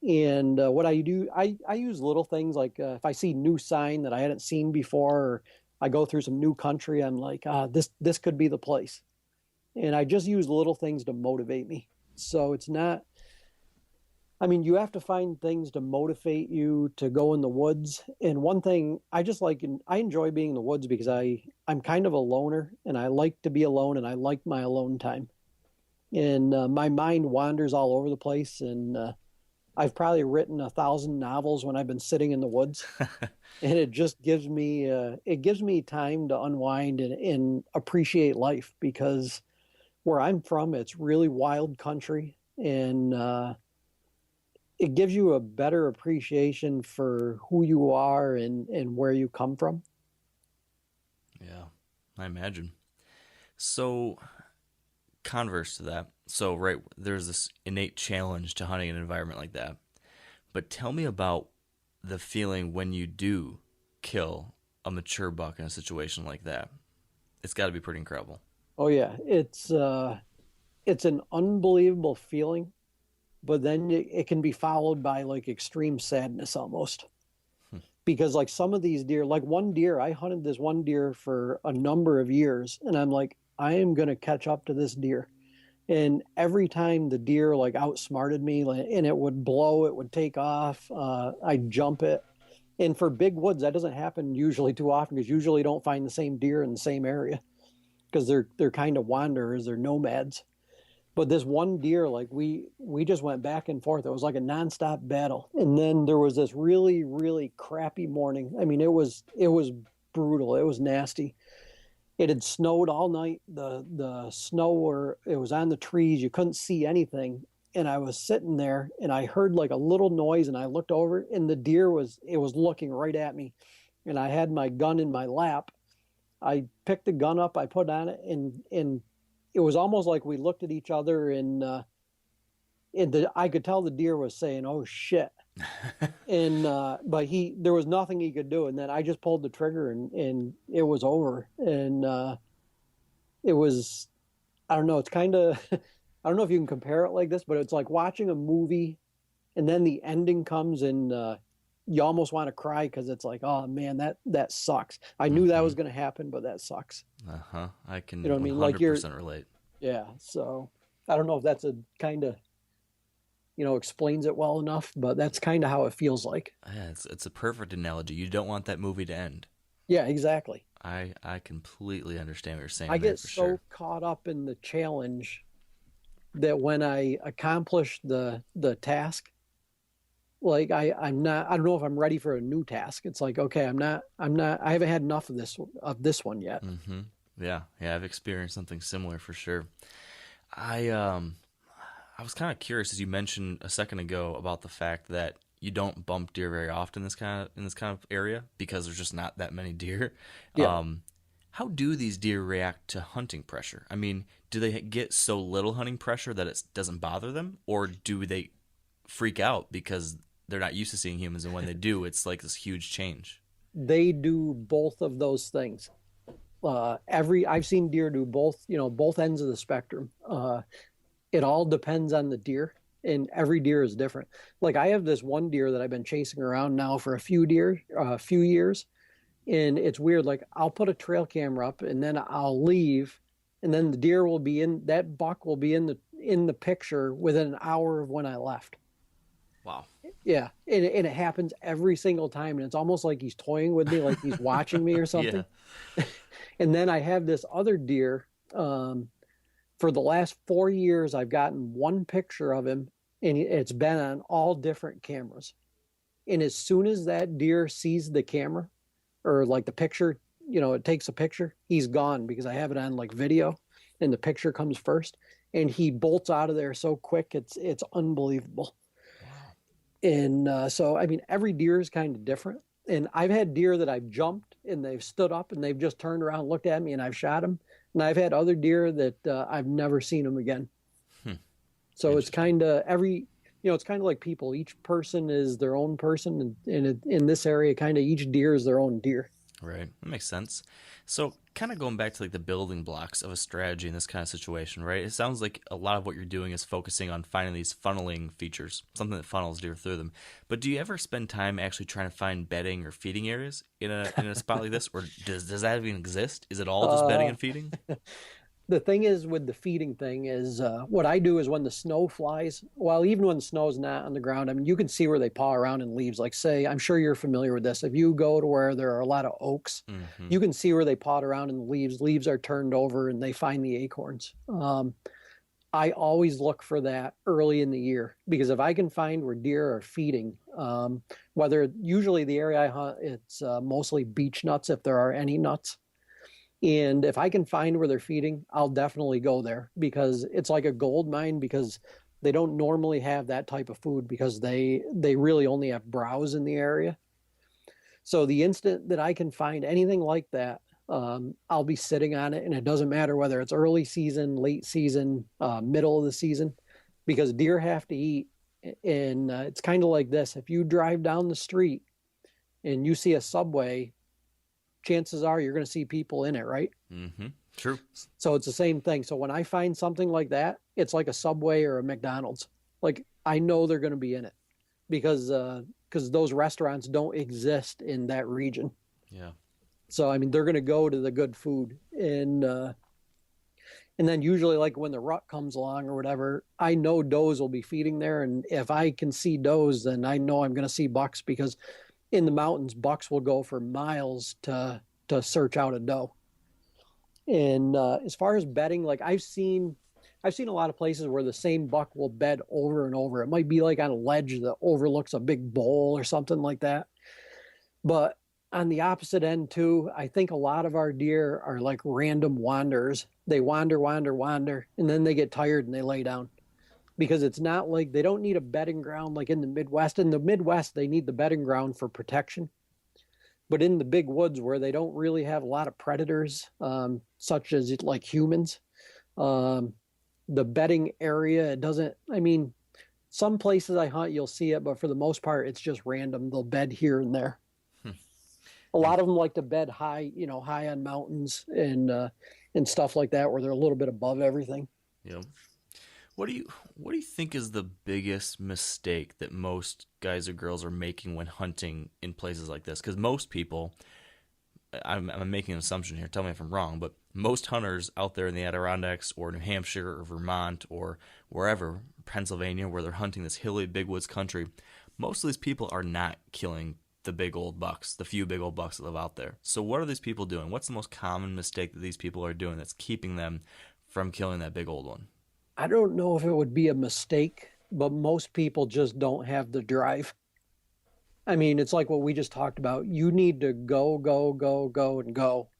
[SPEAKER 5] And what I do, I use little things like if I see new sign that I hadn't seen before, or I go through some new country, I'm like, this could be the place. And I just use little things to motivate me. So it's not, I mean, you have to find things to motivate you to go in the woods. And one thing I enjoy being in the woods because I'm kind of a loner, and I like to be alone, and I like my alone time. And my mind wanders all over the place. And I've probably written 1,000 novels when I've been sitting in the woods. And it just gives me time to unwind and appreciate life, because where I'm from, it's really wild country. And it gives you a better appreciation for who you are and where you come from.
[SPEAKER 2] Yeah, I imagine. So, converse to that. So, right, there's this innate challenge to hunting in an environment like that. But tell me about the feeling when you do kill a mature buck in a situation like that. It's got to be pretty incredible.
[SPEAKER 5] Oh yeah, it's an unbelievable feeling. But then it can be followed by like extreme sadness almost. Because like some of these deer, like one deer, I hunted this one deer for a number of years, and I'm like, I am going to catch up to this deer. And every time the deer like outsmarted me, and it would blow, it would take off, I'd jump it. And for big woods, that doesn't happen usually too often, because usually you don't find the same deer in the same area, because they're kind of wanderers, they're nomads. But this one deer, like we just went back and forth. It was like a nonstop battle. And then there was this really, really crappy morning. I mean, it was brutal. It was nasty. It had snowed all night. The snow, it was on the trees. You couldn't see anything. And I was sitting there, and I heard like a little noise, and I looked over, and the deer was looking right at me. And I had my gun in my lap. I picked the gun up, I put on it, and it was almost like we looked at each other, and I could tell the deer was saying, "Oh shit," and but there was nothing he could do. And then I just pulled the trigger, and it was over. And it was, I don't know. It's kind of, I don't know if you can compare it like this, but it's like watching a movie, and then the ending comes, and you almost want to cry because it's like, oh man, that sucks. I knew that was going to happen, but that sucks.
[SPEAKER 2] I can
[SPEAKER 5] You know what I mean? Like
[SPEAKER 2] 100% relate.
[SPEAKER 5] yeah. So I don't know if that's a kind of, explains it well enough, but that's kind of how it feels like.
[SPEAKER 2] Yeah, it's a perfect analogy. You don't want that movie to end.
[SPEAKER 5] Yeah, exactly.
[SPEAKER 2] I completely understand what you're saying.
[SPEAKER 5] I
[SPEAKER 2] there
[SPEAKER 5] get
[SPEAKER 2] for
[SPEAKER 5] so
[SPEAKER 2] sure.
[SPEAKER 5] caught up in the challenge that when I accomplish the task, like I'm not, I don't know if I'm ready for a new task. It's like, okay, I haven't had enough of this one yet.
[SPEAKER 2] Yeah, I've experienced something similar for sure. I was kind of curious, as you mentioned a second ago, about the fact that you don't bump deer very often in this kind of area because there's just not that many deer.
[SPEAKER 5] Yeah.
[SPEAKER 2] How do these deer react to hunting pressure? I mean, do they get so little hunting pressure that it doesn't bother them, or do they freak out because they're not used to seeing humans, and when they do, it's like this huge change?
[SPEAKER 5] They do both of those things. I've seen deer do both, both ends of the spectrum. It all depends on the deer, and every deer is different. Like I have this one deer that I've been chasing around now for a few years, and it's weird. Like I'll put a trail camera up, and then I'll leave, and then the deer will be in that buck will be in the picture within an hour of when I left.
[SPEAKER 2] Wow.
[SPEAKER 5] Yeah, and it happens every single time, and it's almost like he's toying with me, like he's watching me or something.
[SPEAKER 2] Yeah.
[SPEAKER 5] And then I have this other deer. For the last 4 years, I've gotten one picture of him, and it's been on all different cameras. And as soon as that deer sees the camera, or like the picture, it takes a picture, he's gone because I have it on like video, and the picture comes first, and he bolts out of there so quick, it's unbelievable. And so, I mean, every deer is kind of different. And I've had deer that I've jumped and they've stood up and they've just turned around and looked at me and I've shot them. And I've had other deer that I've never seen them again. So it's kind of it's kind of like people. Each person is their own person. And in this area, kind of each deer is their own deer.
[SPEAKER 2] Right. That makes sense. So kind of going back to like the building blocks of a strategy in this kind of situation, right? It sounds like a lot of what you're doing is focusing on finding these funneling features, something that funnels deer through them. But do you ever spend time actually trying to find bedding or feeding areas in a spot like this? Or does that even exist? Is it all just bedding and feeding?
[SPEAKER 5] The thing is with the feeding thing is what I do is when the snow flies, well, even when the snow's not on the ground, I mean, you can see where they paw around in leaves. Like say, I'm sure you're familiar with this. If you go to where there are a lot of oaks, you can see where they pawed around in the leaves. Leaves are turned over and they find the acorns. I always look for that early in the year because if I can find where deer are feeding, whether usually the area I hunt, it's mostly beech nuts if there are any nuts. And if I can find where they're feeding, I'll definitely go there because it's like a gold mine because they don't normally have that type of food because they really only have browse in the area. So the instant that I can find anything like that, I'll be sitting on it. And it doesn't matter whether it's early season, late season, middle of the season, because deer have to eat. And it's kind of like this. If you drive down the street and you see a Subway, chances are you're going to see people in it, right?
[SPEAKER 2] Mm-hmm. True.
[SPEAKER 5] So it's the same thing. So when I find something like that, it's like a Subway or a McDonald's. Like I know they're going to be in it because those restaurants don't exist in that region.
[SPEAKER 2] Yeah.
[SPEAKER 5] So I mean, they're going to go to the good food, and then usually like when the rut comes along or whatever, I know does will be feeding there, and if I can see does, then I know I'm going to see bucks because in the mountains, bucks will go for miles to search out a doe. And as far as bedding, like I've seen a lot of places where the same buck will bed over and over. It might be like on a ledge that overlooks a big bowl or something like that. But on the opposite end too, I think a lot of our deer are like random wanderers. They wander, and then they get tired and they lay down. Because it's not like they don't need a bedding ground like in the Midwest. In the Midwest, they need the bedding ground for protection. But in the big woods where they don't really have a lot of predators, such as like humans, the bedding area, it doesn't, I mean, some places I hunt, you'll see it, but for the most part, it's just random. They'll bed here and there. A lot of them like to bed high, high on mountains and stuff like that, where they're a little bit above everything.
[SPEAKER 2] Yep. What do you think is the biggest mistake that most guys or girls are making when hunting in places like this? Because most people, I'm making an assumption here, tell me if I'm wrong, but most hunters out there in the Adirondacks or New Hampshire or Vermont or wherever, Pennsylvania, where they're hunting this hilly big woods country, most of these people are not killing the big old bucks, the few big old bucks that live out there. So what are these people doing? What's the most common mistake that these people are doing that's keeping them from killing that big old one?
[SPEAKER 5] I don't know if it would be a mistake, but most people just don't have the drive. I mean, it's like what we just talked about. You need to go, go, go, go, and go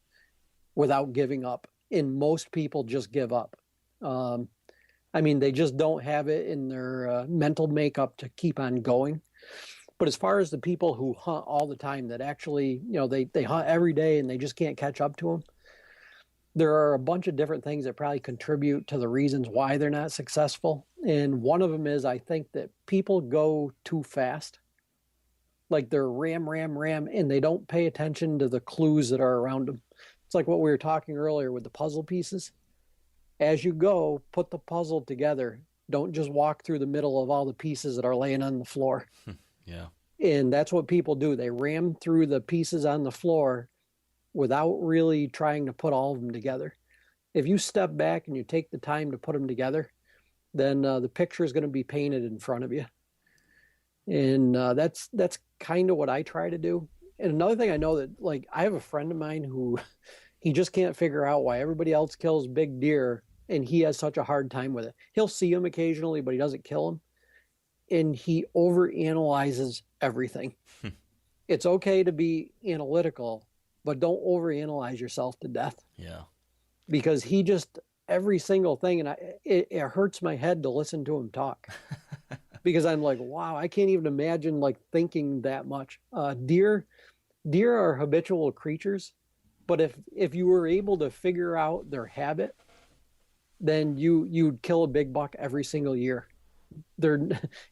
[SPEAKER 5] without giving up. And most people just give up. I mean, they just don't have it in their mental makeup to keep on going. But as far as the people who hunt all the time that actually, they hunt every day and they just can't catch up to them, there are a bunch of different things that probably contribute to the reasons why they're not successful. And one of them is, I think that people go too fast. Like they're ram, and they don't pay attention to the clues that are around them. It's like what we were talking earlier with the puzzle pieces. As you go, put the puzzle together. Don't just walk through the middle of all the pieces that are laying on the floor.
[SPEAKER 2] Yeah.
[SPEAKER 5] And that's what people do. They ram through the pieces on the floor without really trying to put all of them together. If you step back and you take the time to put them together, then the picture is going to be painted in front of you. And that's kind of what I try to do. And another thing I know that, like, I have a friend of mine who he just can't figure out why everybody else kills big deer and he has such a hard time with it. He'll see them occasionally, but he doesn't kill them. And he overanalyzes everything. It's okay to be analytical, but don't overanalyze yourself to death.
[SPEAKER 2] Yeah.
[SPEAKER 5] Because he just, every single thing, and it hurts my head to listen to him talk. Because I'm like, wow, I can't even imagine like thinking that much. Deer are habitual creatures, but if you were able to figure out their habit, then you'd kill a big buck every single year. They're,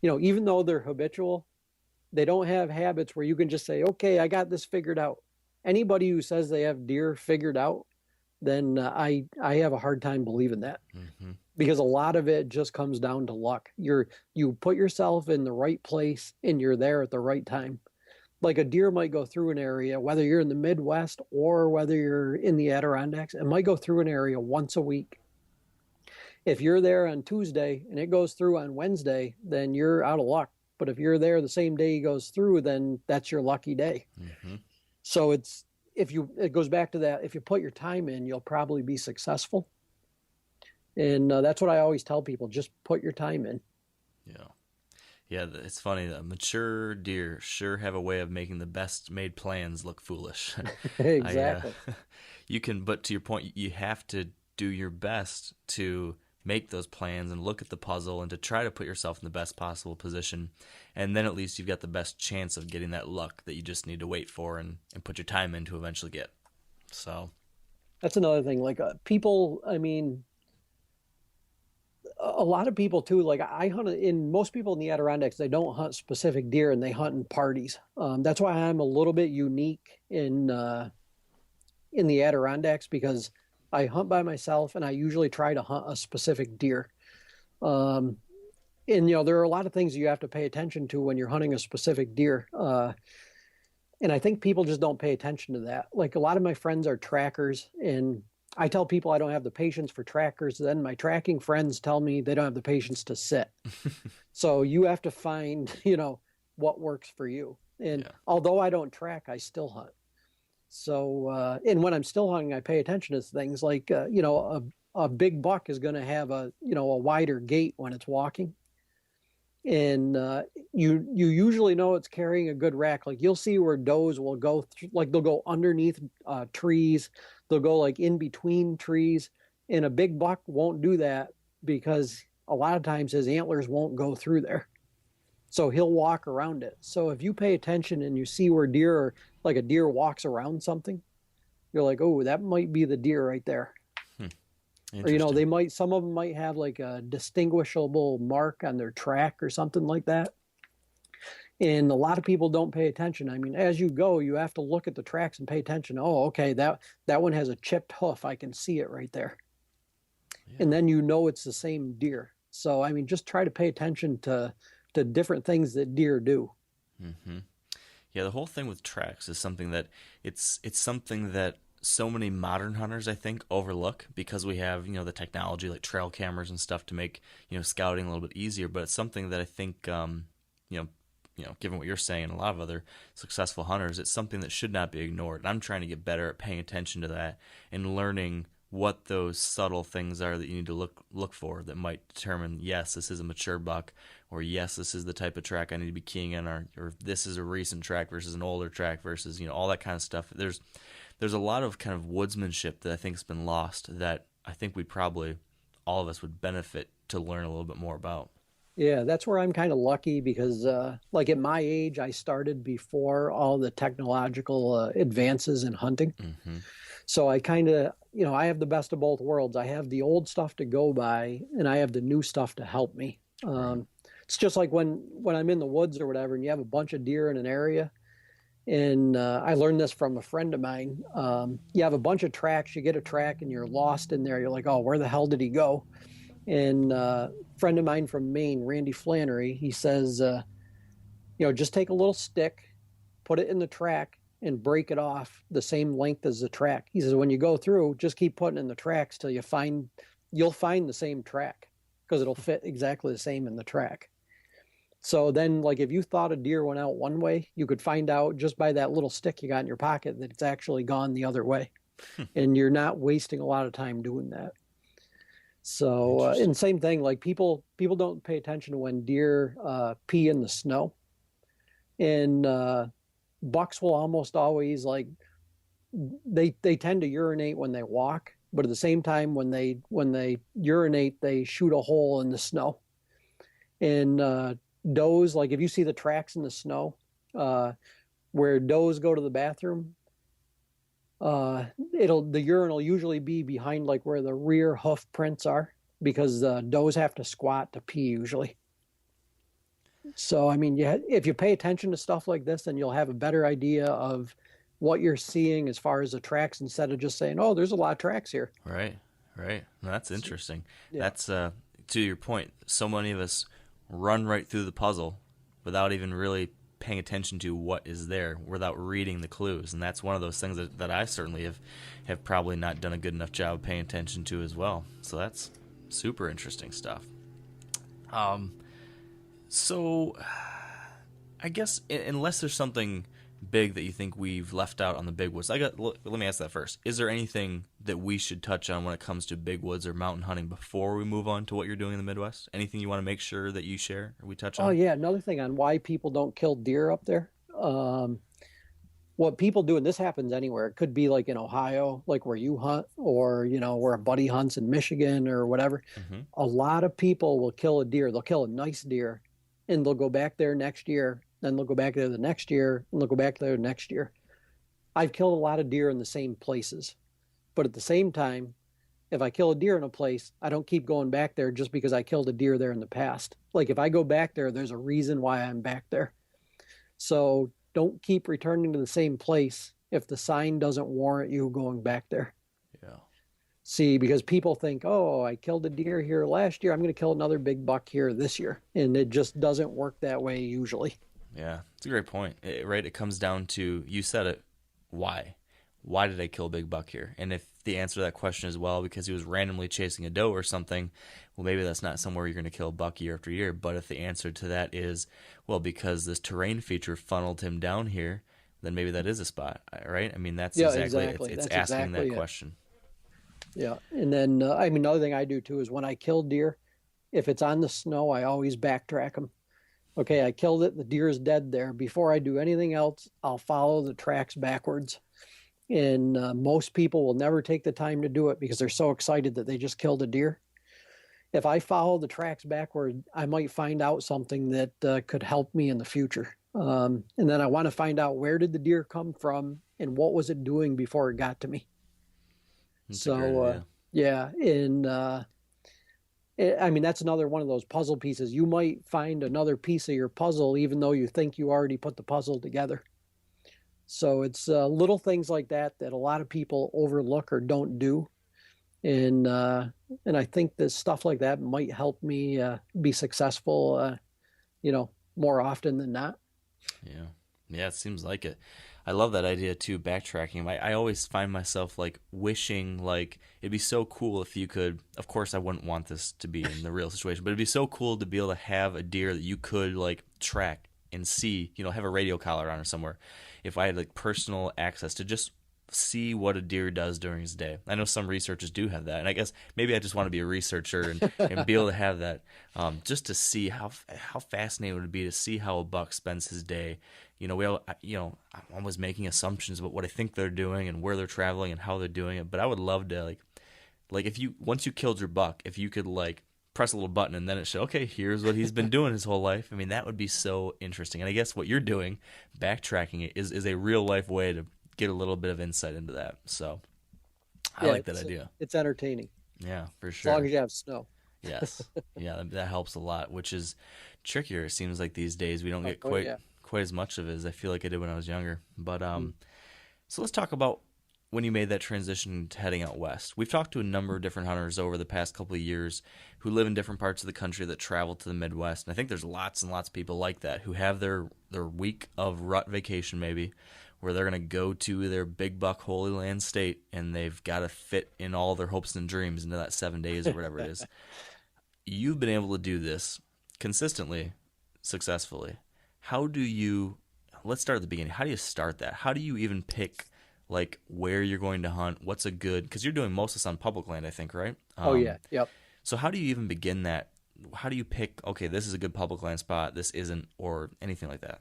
[SPEAKER 5] even though they're habitual, they don't have habits where you can just say, okay, I got this figured out. Anybody who says they have deer figured out, then I have a hard time believing that. Mm-hmm. Because a lot of it just comes down to luck. You put yourself in the right place and you're there at the right time. Like a deer might go through an area, whether you're in the Midwest or whether you're in the Adirondacks, it might go through an area once a week. If you're there on Tuesday and it goes through on Wednesday, then you're out of luck. But if you're there the same day he goes through, then that's your lucky day. Mm-hmm. So it goes back to that. If you put your time in, you'll probably be successful. And that's what I always tell people, just put your time in. Yeah.
[SPEAKER 2] Yeah, it's funny. The mature deer sure have a way of making the best made plans look foolish.
[SPEAKER 5] Exactly.
[SPEAKER 2] But to your point, you have to do your best to make those plans and look at the puzzle and to try to put yourself in the best possible position. And then at least you've got the best chance of getting that luck that you just need to wait for and put your time in to eventually get. So
[SPEAKER 5] that's another thing. Like people, I mean, a lot of people too, like I hunt in, most people in the Adirondacks, they don't hunt specific deer and they hunt in parties. That's why I'm a little bit unique in the Adirondacks, because I hunt by myself and I usually try to hunt a specific deer. And there are a lot of things you have to pay attention to when you're hunting a specific deer. And I think people just don't pay attention to that. Like a lot of my friends are trackers, and I tell people I don't have the patience for trackers. Then my tracking friends tell me they don't have the patience to sit. So you have to find, what works for you. And although I don't track, I still hunt. So, and when I'm still hunting, I pay attention to things like, a big buck is going to have a wider gait when it's walking. And you usually know it's carrying a good rack. Like you'll see where does will go like they'll go underneath trees, they'll go like in between trees, and a big buck won't do that because a lot of times his antlers won't go through there. So he'll walk around it. So if you pay attention and you see where like a deer walks around something, you're like, oh, that might be the deer right there. Or, some of them might have like a distinguishable mark on their track or something like that. And a lot of people don't pay attention. I mean, as you go, you have to look at the tracks and pay attention. Oh, okay, that one has a chipped hoof. I can see it right there. Yeah. And then it's the same deer. So, I mean, just try to pay attention to different things that deer do.
[SPEAKER 2] Mm-hmm. Yeah, the whole thing with tracks is something that it's something that so many modern hunters I think overlook because we have, the technology like trail cameras and stuff to make, scouting a little bit easier, but it's something that I think given what you're saying and a lot of other successful hunters, it's something that should not be ignored. And I'm trying to get better at paying attention to that and learning what those subtle things are that you need to look for that might determine, yes, this is a mature buck, or yes, this is the type of track I need to be keying in, or this is a recent track versus an older track versus, all that kind of stuff. There's a lot of kind of woodsmanship that I think has been lost that I think we probably, all of us would benefit to learn a little bit more about.
[SPEAKER 5] Yeah, that's where I'm kind of lucky because, like at my age, I started before all the technological advances in hunting.
[SPEAKER 2] Mm-hmm.
[SPEAKER 5] So I kind of, I have the best of both worlds. I have the old stuff to go by, and I have the new stuff to help me. It's just like when I'm in the woods or whatever, and you have a bunch of deer in an area. And I learned this from a friend of mine. You have a bunch of tracks, you get a track, and you're lost in there. You're like, oh, where the hell did he go? And a friend of mine from Maine, Randy Flannery, he says, just take a little stick, put it in the track, and break it off the same length as the track. He says, when you go through, just keep putting in the tracks till you'll find the same track because it'll fit exactly the same in the track. So then, like, if you thought a deer went out one way, you could find out just by that little stick you got in your pocket that it's actually gone the other way. And you're not wasting a lot of time doing that. So, and same thing, like people don't pay attention to when deer pee in the snow. And bucks will almost always, like, they tend to urinate when they walk, but at the same time, when they urinate, they shoot a hole in the snow. And does, like, if you see the tracks in the snow where does go to the bathroom, the urine will usually be behind, like, where the rear hoof prints are, because does have to squat to pee usually. So, I mean, if you pay attention to stuff like this, then you'll have a better idea of what you're seeing as far as the tracks, instead of just saying, oh, there's a lot of tracks here.
[SPEAKER 2] Right. No, that's interesting.
[SPEAKER 5] Yeah.
[SPEAKER 2] That's to your point. So many of us run right through the puzzle without even really paying attention to what is there, without reading the clues. And that's one of those things that I certainly have probably not done a good enough job of paying attention to as well. So that's super interesting stuff. So I guess unless there's something big that you think we've left out on the big woods, let me ask that first. Is there anything that we should touch on when it comes to big woods or mountain hunting before we move on to what you're doing in the Midwest? Anything you want to make sure that you share or we touch on?
[SPEAKER 5] Oh yeah, another thing on why people don't kill deer up there. What people do, and this happens anywhere. It could be like in Ohio, like where you hunt, or where a buddy hunts in Michigan or whatever.
[SPEAKER 2] Mm-hmm.
[SPEAKER 5] A lot of people will kill a deer. They'll kill a nice deer, and they'll go back there next year. Then they'll go back there the next year, and they'll go back there next year. I've killed a lot of deer in the same places. But at the same time, if I kill a deer in a place, I don't keep going back there just because I killed a deer there in the past. Like, if I go back there, there's a reason why I'm back there. So don't keep returning to the same place if the sign doesn't warrant you going back there.
[SPEAKER 2] Yeah.
[SPEAKER 5] See, because people think, oh, I killed a deer here last year, I'm going to kill another big buck here this year. And it just doesn't work that way usually.
[SPEAKER 2] Yeah, it's a great point. Right? It comes down to, you said it, why? Why did I kill a big buck here? And if the answer to that question is, well, because he was randomly chasing a doe or something, well, maybe that's not somewhere you're going to kill a buck year after year. But if the answer to that is, well, because this terrain feature funneled him down here, then maybe that is a spot, right? I mean, that's exactly. It's asking
[SPEAKER 5] exactly
[SPEAKER 2] that question.
[SPEAKER 5] Yeah. And then, another thing I do too is when I kill deer, if it's on the snow, I always backtrack them. Okay, I killed it. The deer is dead there. Before I do anything else, I'll follow the tracks backwards. And most people will never take the time to do it because they're so excited that they just killed a deer. If I follow the tracks backward, I might find out something that could help me in the future. And then I want to find out, where did the deer come from and what was it doing before it got to me?
[SPEAKER 2] That's
[SPEAKER 5] yeah. And that's another one of those puzzle pieces. You might find another piece of your puzzle even though you think you already put the puzzle together. So it's little things like that a lot of people overlook or don't do. And I think that stuff like that might help me be successful, more often than not.
[SPEAKER 2] Yeah. Yeah, it seems like it. I love that idea too, backtracking. I always find myself like wishing like it'd be so cool if you could, of course I wouldn't want this to be in the real situation, but it'd be so cool to be able to have a deer that you could like track and see, have a radio collar on or somewhere. If I had like personal access to just see what a deer does during his day. I know some researchers do have that, and I guess maybe I just want to be a researcher and be able to have that, just to see how fascinating it would be to see how a buck spends his day. I'm always making assumptions about what I think they're doing and where they're traveling and how they're doing it, but I would love to like if you once you killed your buck, if you could like press a little button and then it show, okay, here's what he's been doing his whole life. I mean, that would be so interesting. And I guess what you're doing, backtracking it, is a real life way to get a little bit of insight into that. So I like that idea.
[SPEAKER 5] It's entertaining.
[SPEAKER 2] Yeah, for sure.
[SPEAKER 5] As long as you have snow.
[SPEAKER 2] Yes. Yeah, that helps a lot, which is trickier. It seems like these days we don't get quite as much of it as I feel like I did when I was younger. But so let's talk about when you made that transition to heading out west. We've talked to a number of different hunters over the past couple of years who live in different parts of the country that travel to the Midwest. And I think there's lots and lots of people like that who have their week of rut vacation maybe, where they're going to go to their big buck Holy Land state, and they've got to fit in all their hopes and dreams into that 7 days or whatever it is. You've been able to do this consistently, successfully. Let's start at the beginning. How do you start that? How do you even pick like where you're going to hunt? What's a good, because you're doing most of this on public land, I think, right?
[SPEAKER 5] Yep.
[SPEAKER 2] So how do you even begin that? How do you pick, okay, this is a good public land spot, this isn't, or anything like that?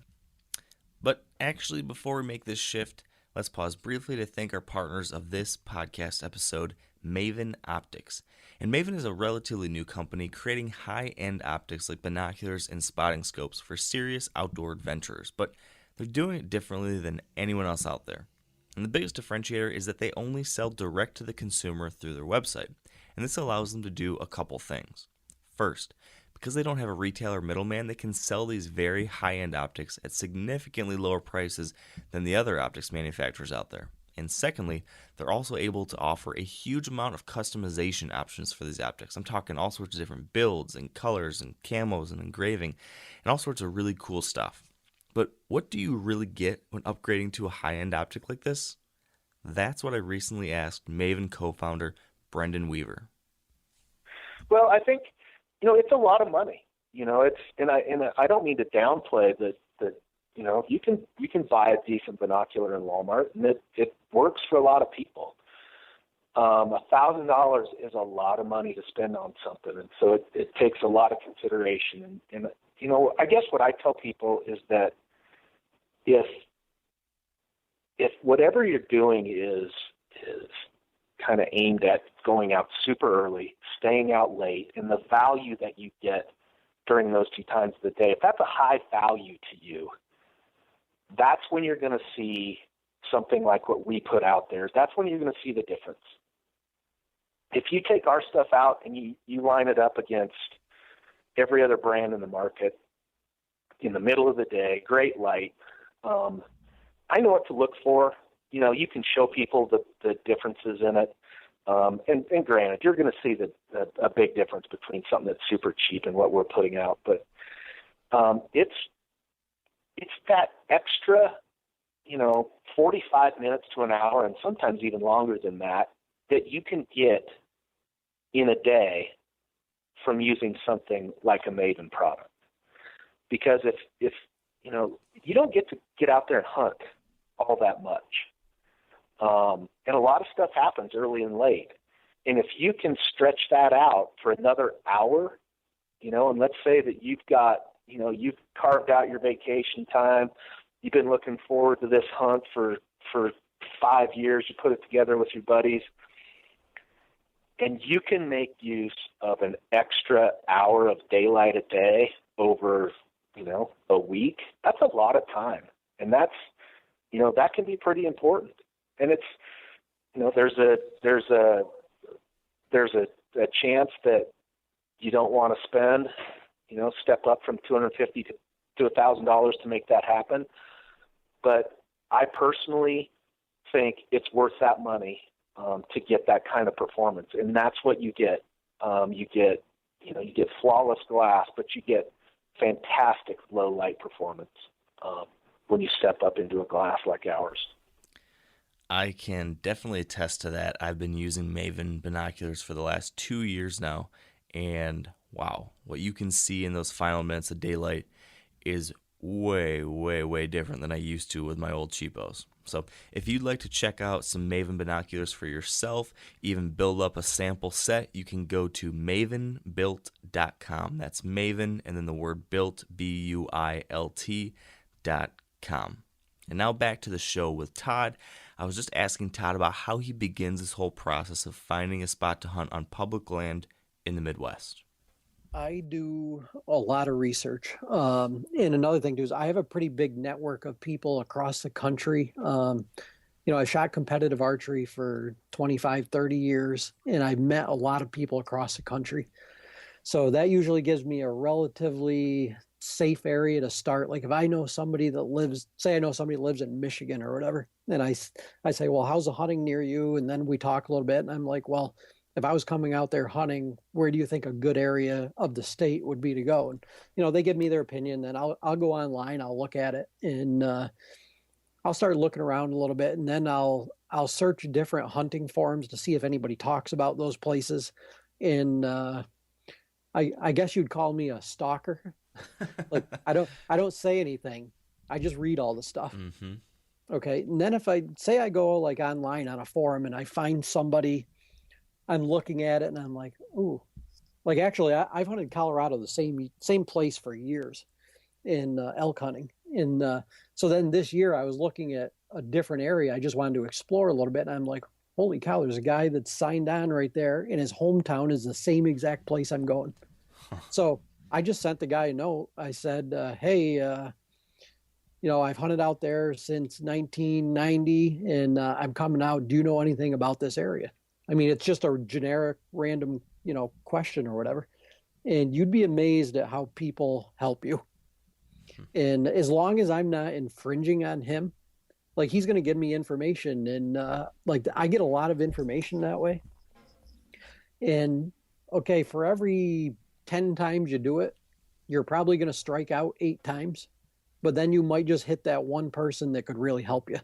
[SPEAKER 2] But actually, before we make this shift, let's pause briefly to thank our partners of this podcast episode, Maven Optics. And Maven is a relatively new company creating high-end optics like binoculars and spotting scopes for serious outdoor adventurers, but they're doing it differently than anyone else out there. And the biggest differentiator is that they only sell direct to the consumer through their website, and this allows them to do a couple things. First, because they don't have a retailer middleman, they can sell these very high-end optics at significantly lower prices than the other optics manufacturers out there. And secondly, they're also able to offer a huge amount of customization options for these optics. I'm talking all sorts of different builds and colors and camos and engraving and all sorts of really cool stuff. But what do you really get when upgrading to a high-end optic like this? That's what I recently asked Maven co-founder Brendan Weaver.
[SPEAKER 6] Well, I think it's a lot of money. I don't mean to downplay that. You can buy a decent binocular in Walmart, and it works for a lot of people. $1,000 is a lot of money to spend on something, and so it takes a lot of consideration. And I guess what I tell people is that if whatever you're doing is kind of aimed at going out super early, staying out late, and the value that you get during those 2 times of the day, if that's a high value to you, that's when you're going to see something like what we put out there. That's when you're going to see the difference. If you take our stuff out and you line it up against every other brand in the market in the middle of the day, great light, I know what to look for. You can show people the differences in it. And granted, you're going to see a big difference between something that's super cheap and what we're putting out. But it's that extra, 45 minutes to an hour, and sometimes even longer than that you can get in a day from using something like a Maven product. Because if you don't get to get out there and hunt all that much. And a lot of stuff happens early and late. And if you can stretch that out for another hour, and let's say that you've got, you've carved out your vacation time, you've been looking forward to this hunt for 5 years, you put it together with your buddies, and you can make use of an extra hour of daylight a day over, a week, that's a lot of time. And that's, that can be pretty important. And it's, there's a chance that you don't want to spend, step up from $250 to $1,000 to make that happen. But I personally think it's worth that money to get that kind of performance. And that's what you get. You get flawless glass, but you get fantastic low light performance when you step up into a glass like ours.
[SPEAKER 2] I can definitely attest to that. I've been using Maven binoculars for the last 2 years now, and wow, what you can see in those final minutes of daylight is way, way, way different than I used to with my old cheapos. So if you'd like to check out some Maven binoculars for yourself, even build up a sample set, you can go to mavenbuilt.com. That's Maven and then the word built, BUILT.com. And now back to the show with Todd. I was just asking Todd about how he begins this whole process of finding a spot to hunt on public land in the Midwest.
[SPEAKER 5] I do a lot of research. And another thing too is I have a pretty big network of people across the country. I shot competitive archery for 25, 30 years, and I've met a lot of people across the country. So that usually gives me a relatively safe area to start. Like if I know somebody that lives, say I know somebody lives in Michigan or whatever, and I say, well, how's the hunting near you? And then we talk a little bit, and I'm like, well, if I was coming out there hunting, where do you think a good area of the state would be to go? And, they give me their opinion, then I'll go online, I'll look at it, and I'll start looking around a little bit, and then I'll search different hunting forums to see if anybody talks about those places. And I guess you'd call me a stalker. Like I don't say anything. I just read all the stuff.
[SPEAKER 2] Mm-hmm.
[SPEAKER 5] Okay. And then if I go like online on a forum and I find somebody, I'm looking at it and I'm like, ooh, like actually I've hunted Colorado, the same place for years in elk hunting. And so then this year I was looking at a different area. I just wanted to explore a little bit. And I'm like, holy cow, there's a guy that's signed on right there and his hometown is the same exact place I'm going. So I just sent the guy a note. I said, hey, I've hunted out there since 1990 and I'm coming out. Do you know anything about this area? I mean, it's just a generic random, question or whatever. And you'd be amazed at how people help you. And as long as I'm not infringing on him, like he's going to give me information. And I get a lot of information that way. And okay, for every 10 times you do it, you're probably going to strike out 8 times, but then you might just hit that one person that could really help you.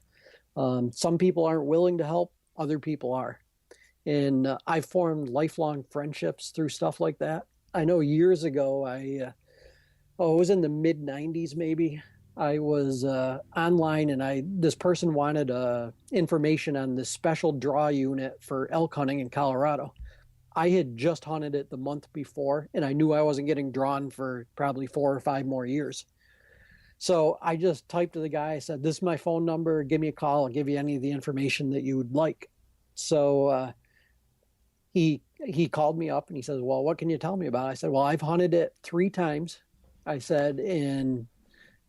[SPEAKER 5] Some people aren't willing to help, other people are. And I've formed lifelong friendships through stuff like that. I know years ago, it was in the mid 90s, maybe. I was online and this person wanted information on this special draw unit for elk hunting in Colorado. I had just hunted it the month before, and I knew I wasn't getting drawn for probably 4 or 5 more years. So I just typed to the guy, I said, this is my phone number, give me a call, I'll give you any of the information that you would like. So he called me up and he says, well, what can you tell me about it? I said, well, I've hunted it 3 times. I said, and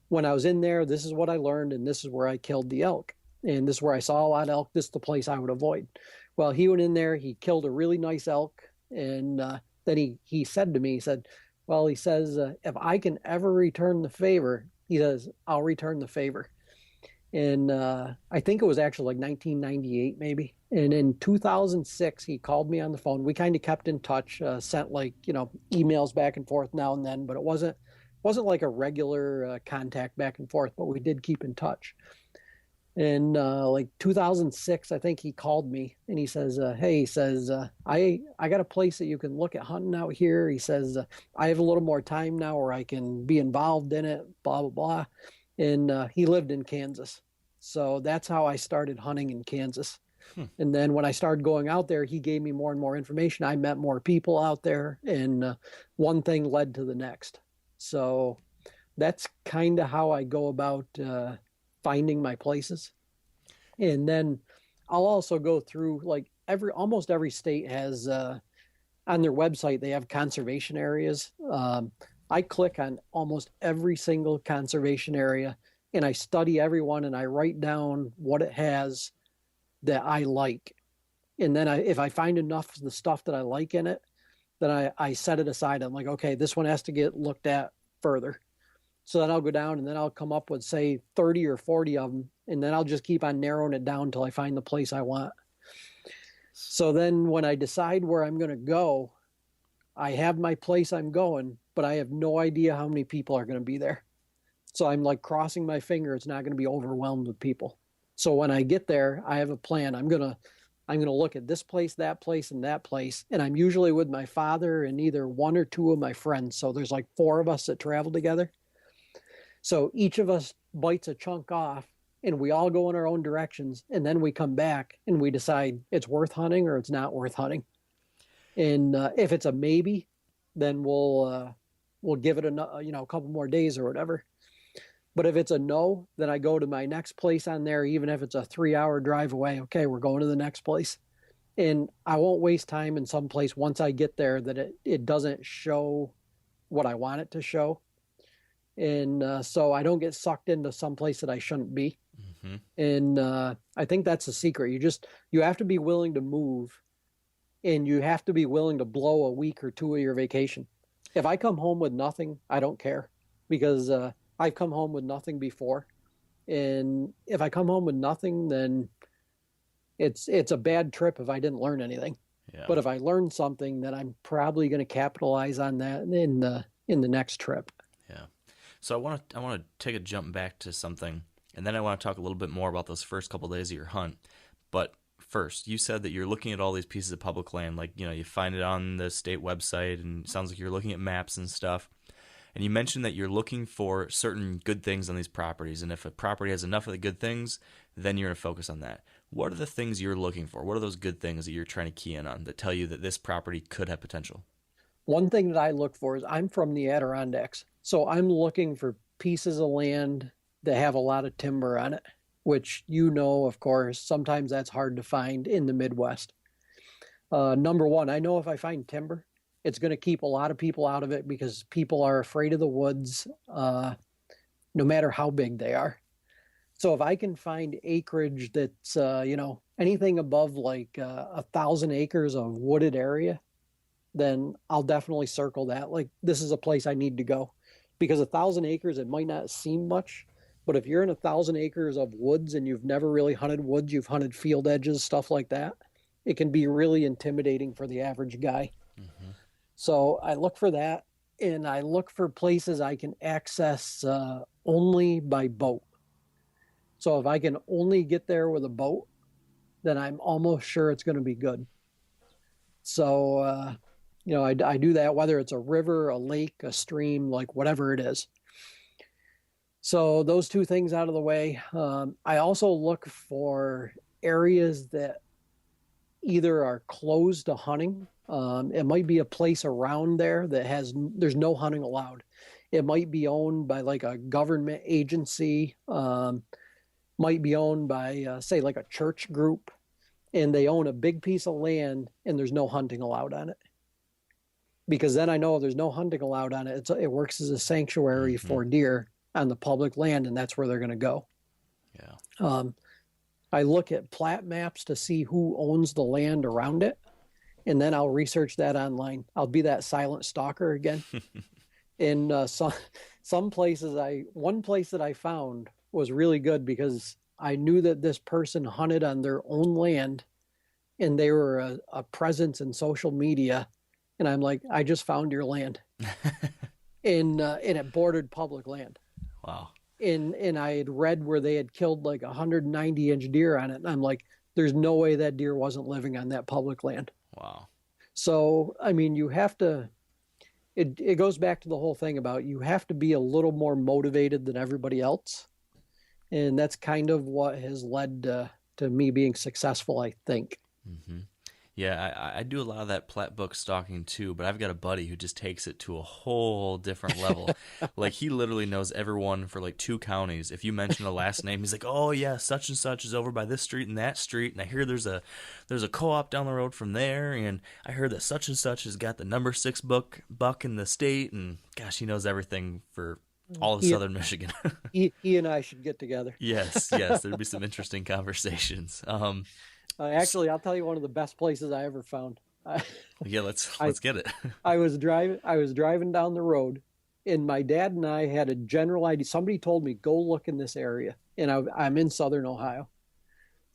[SPEAKER 5] when I was in there, this is what I learned, and this is where I killed the elk. And this is where I saw a lot of elk. This is the place I would avoid. Well, he went in there, he killed a really nice elk. And then he said to me, he said, if I can ever return the favor, he says, I'll return the favor. And I think it was actually like 1998, maybe. And in 2006, he called me on the phone. We kind of kept in touch, sent emails back and forth now and then, but it wasn't like a regular contact back and forth, but we did keep in touch. And like 2006, I think he called me and he says, hey, I got a place that you can look at hunting out here. He says, I have a little more time now where I can be involved in it, blah, blah, blah. And he lived in Kansas. So that's how I started hunting in Kansas. And then when I started going out there, he gave me more and more information. I met more people out there, and one thing led to the next. So that's kind of how I go about finding my places. And then I'll also go through almost every state has on their website, they have conservation areas. I click on almost every single conservation area and I study everyone and I write down what it has that I like. And then if I find enough of the stuff that I like in it, then I set it aside. I'm like, okay, this one has to get looked at further. So then I'll go down and then I'll come up with, say, 30 or 40 of them. And then I'll just keep on narrowing it down until I find the place I want. So then when I decide where I'm going to go, I have my place I'm going, but I have no idea how many people are going to be there. So I'm like crossing my finger it's not going to be overwhelmed with people. So when I get there, I have a plan. I'm going to look at this place, that place, and that place. And I'm usually with my father and either one or two of my friends. So there's like 4 of us that travel together. So each of us bites a chunk off and we all go in our own directions. And then we come back and we decide it's worth hunting or it's not worth hunting. And if it's a maybe, then we'll give it a couple more days or whatever. But if it's a no, then I go to my next place on there, even if it's a 3-hour drive away. Okay, we're going to the next place. And I won't waste time in some place once I get there that it doesn't show what I want it to show. And so I don't get sucked into some place that I shouldn't be. Mm-hmm. And I think that's the secret. You have to be willing to move, and you have to be willing to blow a week or 2 of your vacation. If I come home with nothing, I don't care, because I've come home with nothing before. And if I come home with nothing, then it's a bad trip if I didn't learn anything. Yeah. But if I learn something, then I'm probably going to capitalize on that in the next trip.
[SPEAKER 2] Yeah. So I want to take a jump back to something, and then I want to talk a little bit more about those first couple of days of your hunt. But first, you said that you're looking at all these pieces of public land, like, you find it on the state website, and it sounds like you're looking at maps and stuff. And you mentioned that you're looking for certain good things on these properties, and if a property has enough of the good things, then you're going to focus on that. What are the things you're looking for? What are those good things that you're trying to key in on that tell you that this property could have potential?
[SPEAKER 5] One thing that I look for is I'm from the Adirondacks, so I'm looking for pieces of land that have a lot of timber on it, which of course, sometimes that's hard to find in the Midwest. Number one, I know if I find timber, it's going to keep a lot of people out of it because people are afraid of the woods, no matter how big they are. So if I can find acreage that's, anything above like 1,000 acres of wooded area, then I'll definitely circle that. Like, this is a place I need to go, because 1,000 acres, it might not seem much, but if you're in 1,000 acres of woods and you've never really hunted woods, you've hunted field edges, stuff like that, it can be really intimidating for the average guy. Mm-hmm. So I look for that, and I look for places I can access only by boat. So if I can only get there with a boat, then I'm almost sure it's going to be good. So, I do that, whether it's a river, a lake, a stream, like whatever it is. So those 2 things out of the way. I also look for areas that either are closed to hunting. It might be a place around there that there's no hunting allowed. It might be owned by like a government agency, might be owned by, say, like a church group, and they own a big piece of land and there's no hunting allowed on it. Because then I know if there's no hunting allowed on it, it works as a sanctuary mm-hmm. for deer on the public land, and that's where they're going to go. Yeah. I look at plat maps to see who owns the land around it, and then I'll research that online. I'll be that silent stalker again. And some places, one place that I found was really good because I knew that this person hunted on their own land, and they were a presence in social media. And I'm like, I just found your land. And it bordered public land.
[SPEAKER 2] Wow.
[SPEAKER 5] And I had read where they had killed like 190-inch deer on it. And I'm like, there's no way that deer wasn't living on that public land.
[SPEAKER 2] Wow.
[SPEAKER 5] So, I mean, you have to, it goes back to the whole thing about you have to be a little more motivated than everybody else. And that's kind of what has led to me being successful, I think.
[SPEAKER 2] Mm-hmm. Yeah, I do a lot of that plat book stalking too, but I've got a buddy who just takes it to a whole different level. Like, he literally knows everyone for like 2 counties. If you mention a last name, he's like, oh yeah, such and such is over by this street and that street, and I hear there's a co-op down the road from there, and I heard that such and such has got the number 6 buck in the state, and gosh, he knows everything for all of southern Michigan.
[SPEAKER 5] he and I should get together.
[SPEAKER 2] Yes, there'd be some interesting conversations.
[SPEAKER 5] Actually, I'll tell you one of the best places I ever found.
[SPEAKER 2] Yeah, let's get it.
[SPEAKER 5] I was driving down the road, and my dad and I had a general idea. Somebody told me, go look in this area, and I'm in southern Ohio.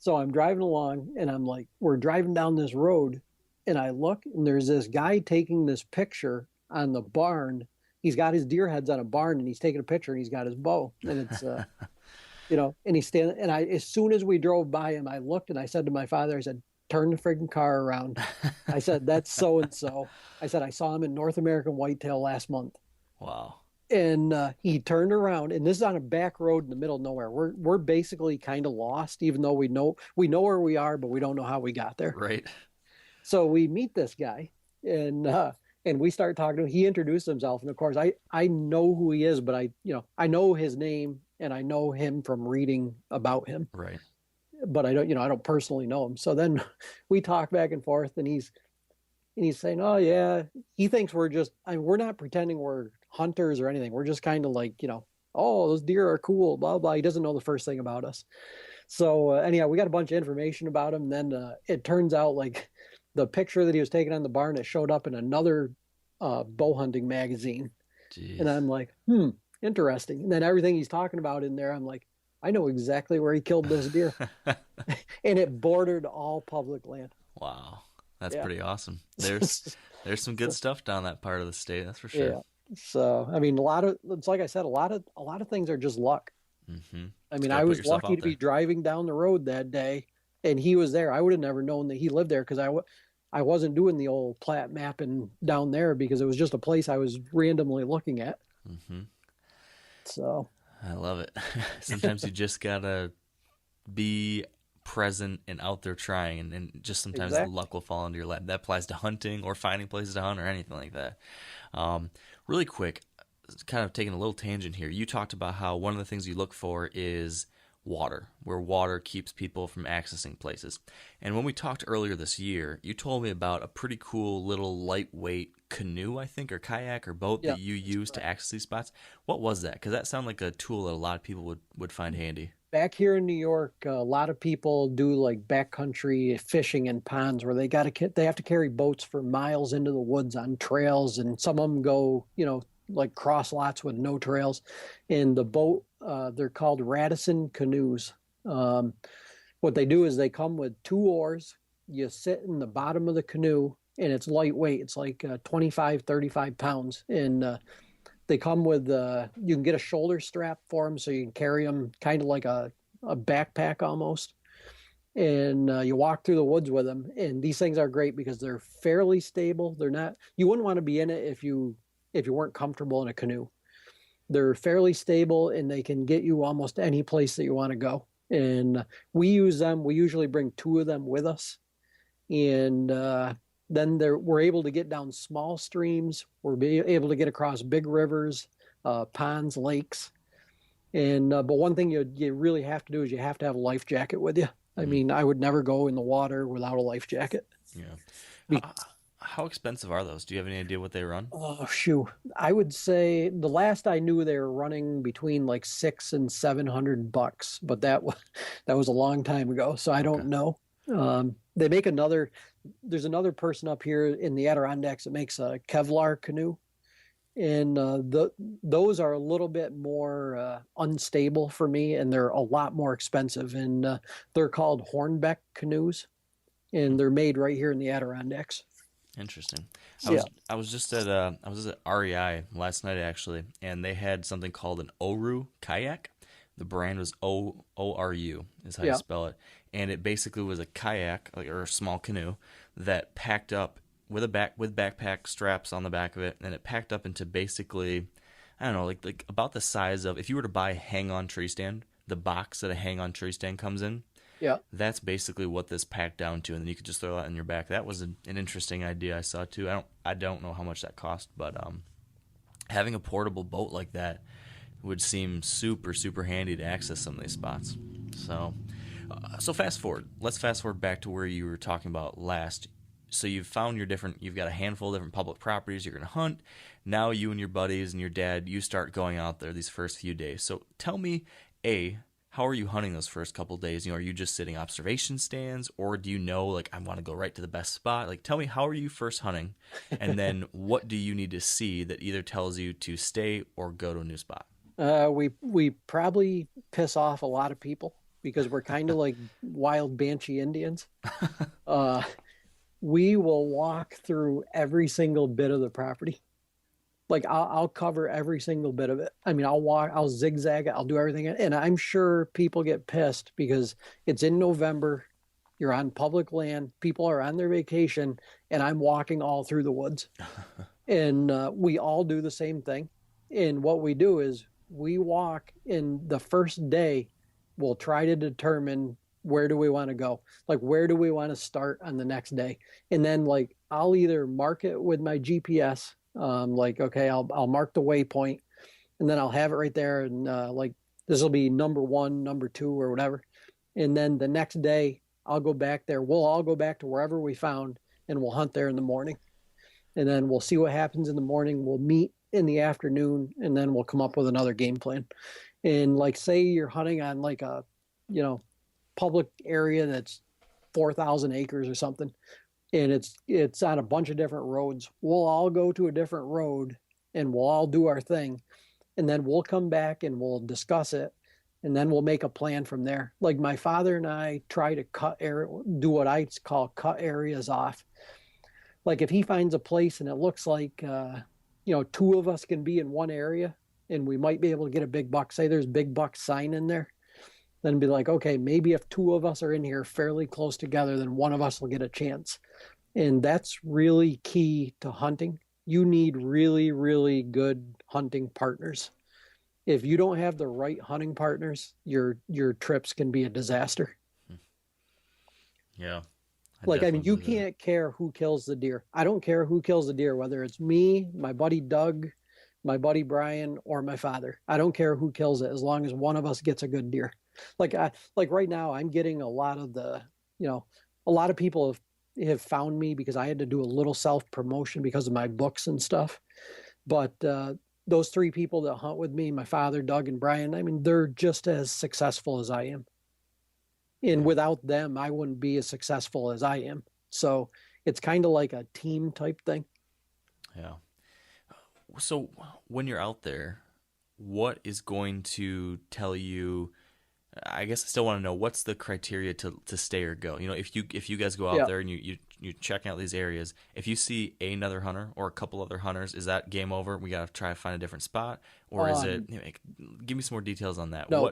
[SPEAKER 5] So I'm driving along and I'm like, we're driving down this road and I look and there's this guy taking this picture on the barn. He's got his deer heads on a barn and he's taking a picture and he's got his bow and it's, and he's standing. And as soon as we drove by him, I looked and I said to my father, I said, turn the friggin' car around. I said, that's so-and-so. I said, I saw him in North American whitetail last month.
[SPEAKER 2] Wow.
[SPEAKER 5] And he turned around, and this is on a back road in the middle of nowhere. We're basically kind of lost, even though we know where we are, but we don't know how we got there.
[SPEAKER 2] Right.
[SPEAKER 5] So we meet this guy, and we start talking to him. He introduced himself, and of course, I know who he is, but I know his name, and I know him from reading about him.
[SPEAKER 2] Right.
[SPEAKER 5] But I don't personally know him. So then we talk back and forth, and he's saying, oh yeah, he thinks we're not pretending we're hunters or anything. We're just kind of like, oh, those deer are cool, blah, blah. He doesn't know the first thing about us. So anyhow, we got a bunch of information about him. And then it turns out like the picture that he was taking on the barn, it showed up in another bow hunting magazine.
[SPEAKER 2] Jeez.
[SPEAKER 5] And I'm like, interesting. And then everything he's talking about in there, I'm like, I know exactly where he killed this deer. And it bordered all public land.
[SPEAKER 2] Wow. That's pretty awesome. There's some good stuff down that part of the state, that's for sure.
[SPEAKER 5] Yeah. So I mean, it's like I said, a lot of things are just luck.
[SPEAKER 2] Mm-hmm.
[SPEAKER 5] I mean, I was lucky to be driving down the road that day, and he was there. I would have never known that he lived there because I wasn't doing the old plat mapping down there because it was just a place I was randomly looking at.
[SPEAKER 2] Mm-hmm.
[SPEAKER 5] So
[SPEAKER 2] I love it. Sometimes you just gotta be present and out there trying, and just sometimes the luck will fall into your lap. That applies to hunting or finding places to hunt or anything like that. Really quick, kind of taking a little tangent here. You talked about how one of the things you look for is water, where water keeps people from accessing places. And when we talked earlier this year, you told me about a pretty cool little lightweight canoe, I think, or kayak or boat that you use to access these spots. What was that? Because that sounded like a tool that a lot of people would find handy.
[SPEAKER 5] Back here in New York, a lot of people do like backcountry fishing in ponds where they have to carry boats for miles into the woods on trails, and some of them go, like cross lots with no trails. And the boat, they're called Radisson canoes. What they do is they come with 2 oars. You sit in the bottom of the canoe, and it's lightweight. It's like 25, 35 pounds, and they come with, you can get a shoulder strap for them so you can carry them kind of like a backpack almost. And you walk through the woods with them. And these things are great because they're fairly stable. You wouldn't want to be in it if you weren't comfortable in a canoe. They're fairly stable and they can get you almost any place that you want to go. And we use them. We usually bring 2 of them with us. And then we're able to get down small streams. We're able to get across big rivers, ponds, lakes. And but one thing you really have to do is you have to have a life jacket with you. I mean, I would never go in the water without a life jacket.
[SPEAKER 2] Yeah. How expensive are those? Do you have any idea what they run?
[SPEAKER 5] Oh, shoot. I would say the last I knew they were running between like $600 and $700, but that was a long time ago, so I don't know. They make there's another person up here in the Adirondacks that makes a Kevlar canoe. And those are a little bit more unstable for me, and they're a lot more expensive. And they're called Hornbeck canoes, and they're made right here in the Adirondacks.
[SPEAKER 2] Interesting. I was just at REI last night actually, and they had something called an Oru kayak. The brand was ORU is how you spell it, and it basically was a kayak or a small canoe that packed up with backpack straps on the back of it, and it packed up into basically, I don't know, like about the size of if you were to buy a hang-on tree stand, the box that a hang-on tree stand comes in.
[SPEAKER 5] Yeah,
[SPEAKER 2] that's basically what this packed down to, and then you could just throw that in your back. That was an interesting idea I saw too. I don't know how much that cost, but having a portable boat like that would seem super, super handy to access some of these spots. So fast forward. Let's fast forward back to where you were talking about last. So you've got a handful of different public properties you're going to hunt. Now you and your buddies and your dad, you start going out there these first few days. So tell me, how are you hunting those first couple of days? Are you just sitting observation stands, or do you know, I want to go right to the best spot? Tell me, how are you first hunting? And then what do you need to see that either tells you to stay or go to a new spot?
[SPEAKER 5] We probably piss off a lot of people. because we're kind of like wild Banshee Indians. We will walk through every single bit of the property. Like I'll cover every single bit of it. I mean, I'll zigzag it, I'll do everything. And I'm sure people get pissed because it's in November, you're on public land, people are on their vacation, and I'm walking all through the woods. And we all do the same thing. And what we do is we walk, in the first day, we'll try to determine where do we want to go? Like, where do we want to start on the next day? And then, like, I'll either mark it with my GPS, like, okay, I'll mark the waypoint, and then I'll have it right there. And like, this will be number 1, number 2, or whatever. And then the next day, I'll go back there. We'll all go back to wherever we found, and we'll hunt there in the morning. And then we'll see what happens in the morning. We'll meet in the afternoon, and then we'll come up with another game plan. And like, say you're hunting on like a, public area that's 4,000 acres or something, and it's on a bunch of different roads. We'll all go to a different road, and we'll all do our thing, and then we'll come back and we'll discuss it, and then we'll make a plan from there. Like, my father and I try to do what I call cut areas off. Like, if he finds a place and it looks like 2 of us can be in one area and we might be able to get a big buck, say there's big buck sign in there, then be like, okay, maybe if 2 of us are in here fairly close together, then one of us will get a chance. And that's really key to hunting. You need really, really good hunting partners. If you don't have the right hunting partners, your trips can be a disaster.
[SPEAKER 2] Yeah.
[SPEAKER 5] Like, I mean, you can't care who kills the deer. I don't care who kills the deer, whether it's me, my buddy Doug, my buddy Brian, or my father. I don't care who kills it, as long as one of us gets a good deer. Like right now, I'm getting a lot of a lot of people have found me because I had to do a little self-promotion because of my books and stuff. But those 3 people that hunt with me, my father, Doug, and Brian, I mean, they're just as successful as I am. And without them, I wouldn't be as successful as I am. So it's kind of like a team type thing.
[SPEAKER 2] Yeah. So when you're out there, what is going to tell you? I guess I still want to know, what's the criteria to stay or go? If you guys go out there and you check out these areas, if you see another hunter or a couple other hunters, is that game over? We got to try to find a different spot, or is it? Give me some more details on that.
[SPEAKER 5] No,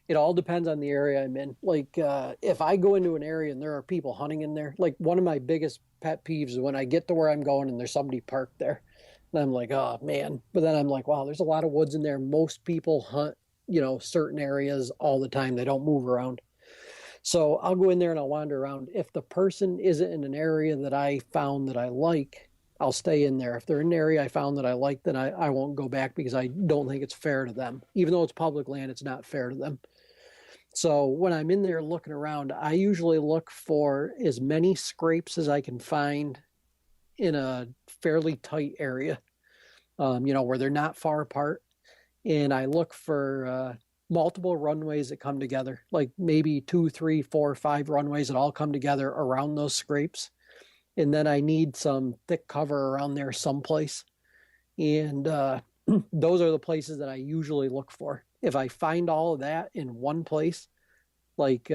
[SPEAKER 5] it all depends on the area I'm in. Like, if I go into an area and there are people hunting in there, like, one of my biggest pet peeves is when I get to where I'm going and there's somebody parked there, and I'm like, oh man. But then I'm like, wow, there's a lot of woods in there. Most people hunt certain areas all the time. They don't move around. So I'll go in there and I'll wander around. If the person isn't in an area that I found that I like, I'll stay in there. If they're in an area I found that I like, then I won't go back, because I don't think it's fair to them. Even though it's public land, it's not fair to them. So when I'm in there looking around, I usually look for as many scrapes as I can find in a fairly tight area, where they're not far apart. And I look for multiple runways that come together, like maybe 2, 3, 4, 5 runways that all come together around those scrapes. And then I need some thick cover around there someplace. And those are the places that I usually look for. If I find all of that in one place, like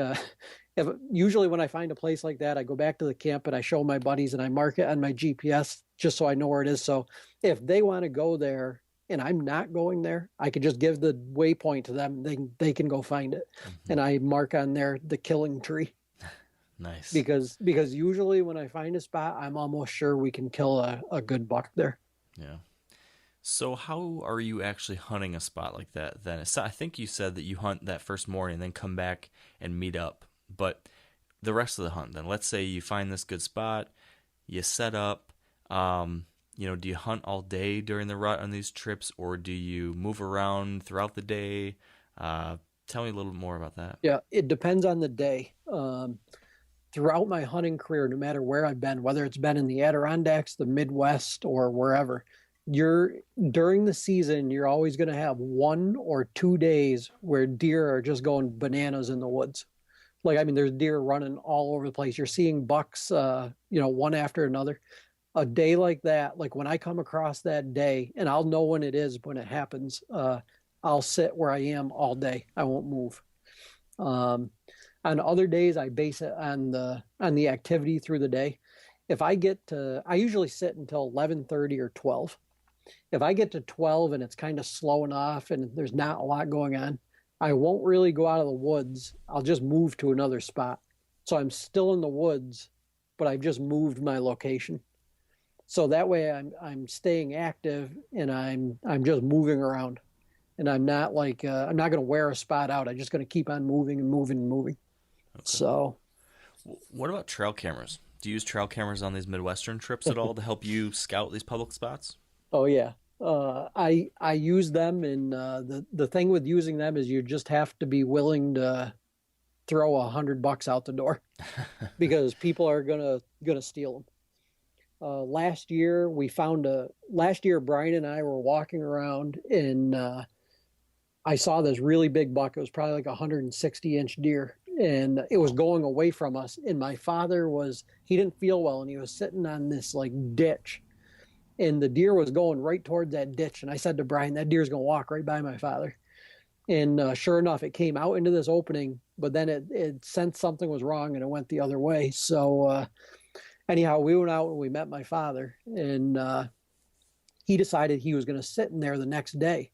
[SPEAKER 5] usually when I find a place like that, I go back to the camp and I show my buddies and I mark it on my GPS just so I know where it is. So if they want to go there and I'm not going there, I could just give the waypoint to them. They can go find it. Mm-hmm. And I mark on there the killing tree.
[SPEAKER 2] Nice.
[SPEAKER 5] Because usually when I find a spot, I'm almost sure we can kill a good buck there.
[SPEAKER 2] Yeah. So how are you actually hunting a spot like that then? I think you said that you hunt that first morning and then come back and meet up. But the rest of the hunt then, let's say you find this good spot, you set up, do you hunt all day during the rut on these trips, or do you move around throughout the day? Tell me a little more about that.
[SPEAKER 5] Yeah, it depends on the day. Throughout my hunting career, no matter where I've been, whether it's been in the Adirondacks, the Midwest, or wherever, during the season, you're always going to have 1 or 2 days where deer are just going bananas in the woods. Like, I mean, there's deer running all over the place. You're seeing bucks, one after another. A day like that, like when I come across that day, and I'll know when it is when it happens, I'll sit where I am all day. I won't move. On other days, I base it on the activity through the day. If I get to, I usually sit until 11:30 or 12. If I get to 12 and it's kind of slowing off and there's not a lot going on, I won't really go out of the woods. I'll just move to another spot. So I'm still in the woods, but I've just moved my location. So that way I'm staying active and I'm just moving around. And I'm not like I'm not going to wear a spot out. I'm just going to keep on moving and moving and moving. Okay. So,
[SPEAKER 2] what about trail cameras? Do you use trail cameras on these Midwestern trips at all to help you scout these public spots?
[SPEAKER 5] Oh yeah, I use them, and the thing with using them is you just have to be willing to throw $100 out the door because people are gonna steal them. Last year Brian and I were walking around and I saw this really big buck. It was probably like a 160-inch deer, and it was going away from us. And my father he didn't feel well, and he was sitting on this like ditch, and the deer was going right towards that ditch. And I said to Brian, that deer's going to walk right by my father. And sure enough, it came out into this opening, but then it sensed something was wrong and it went the other way. So anyhow, we went out and we met my father, and he decided he was going to sit in there the next day.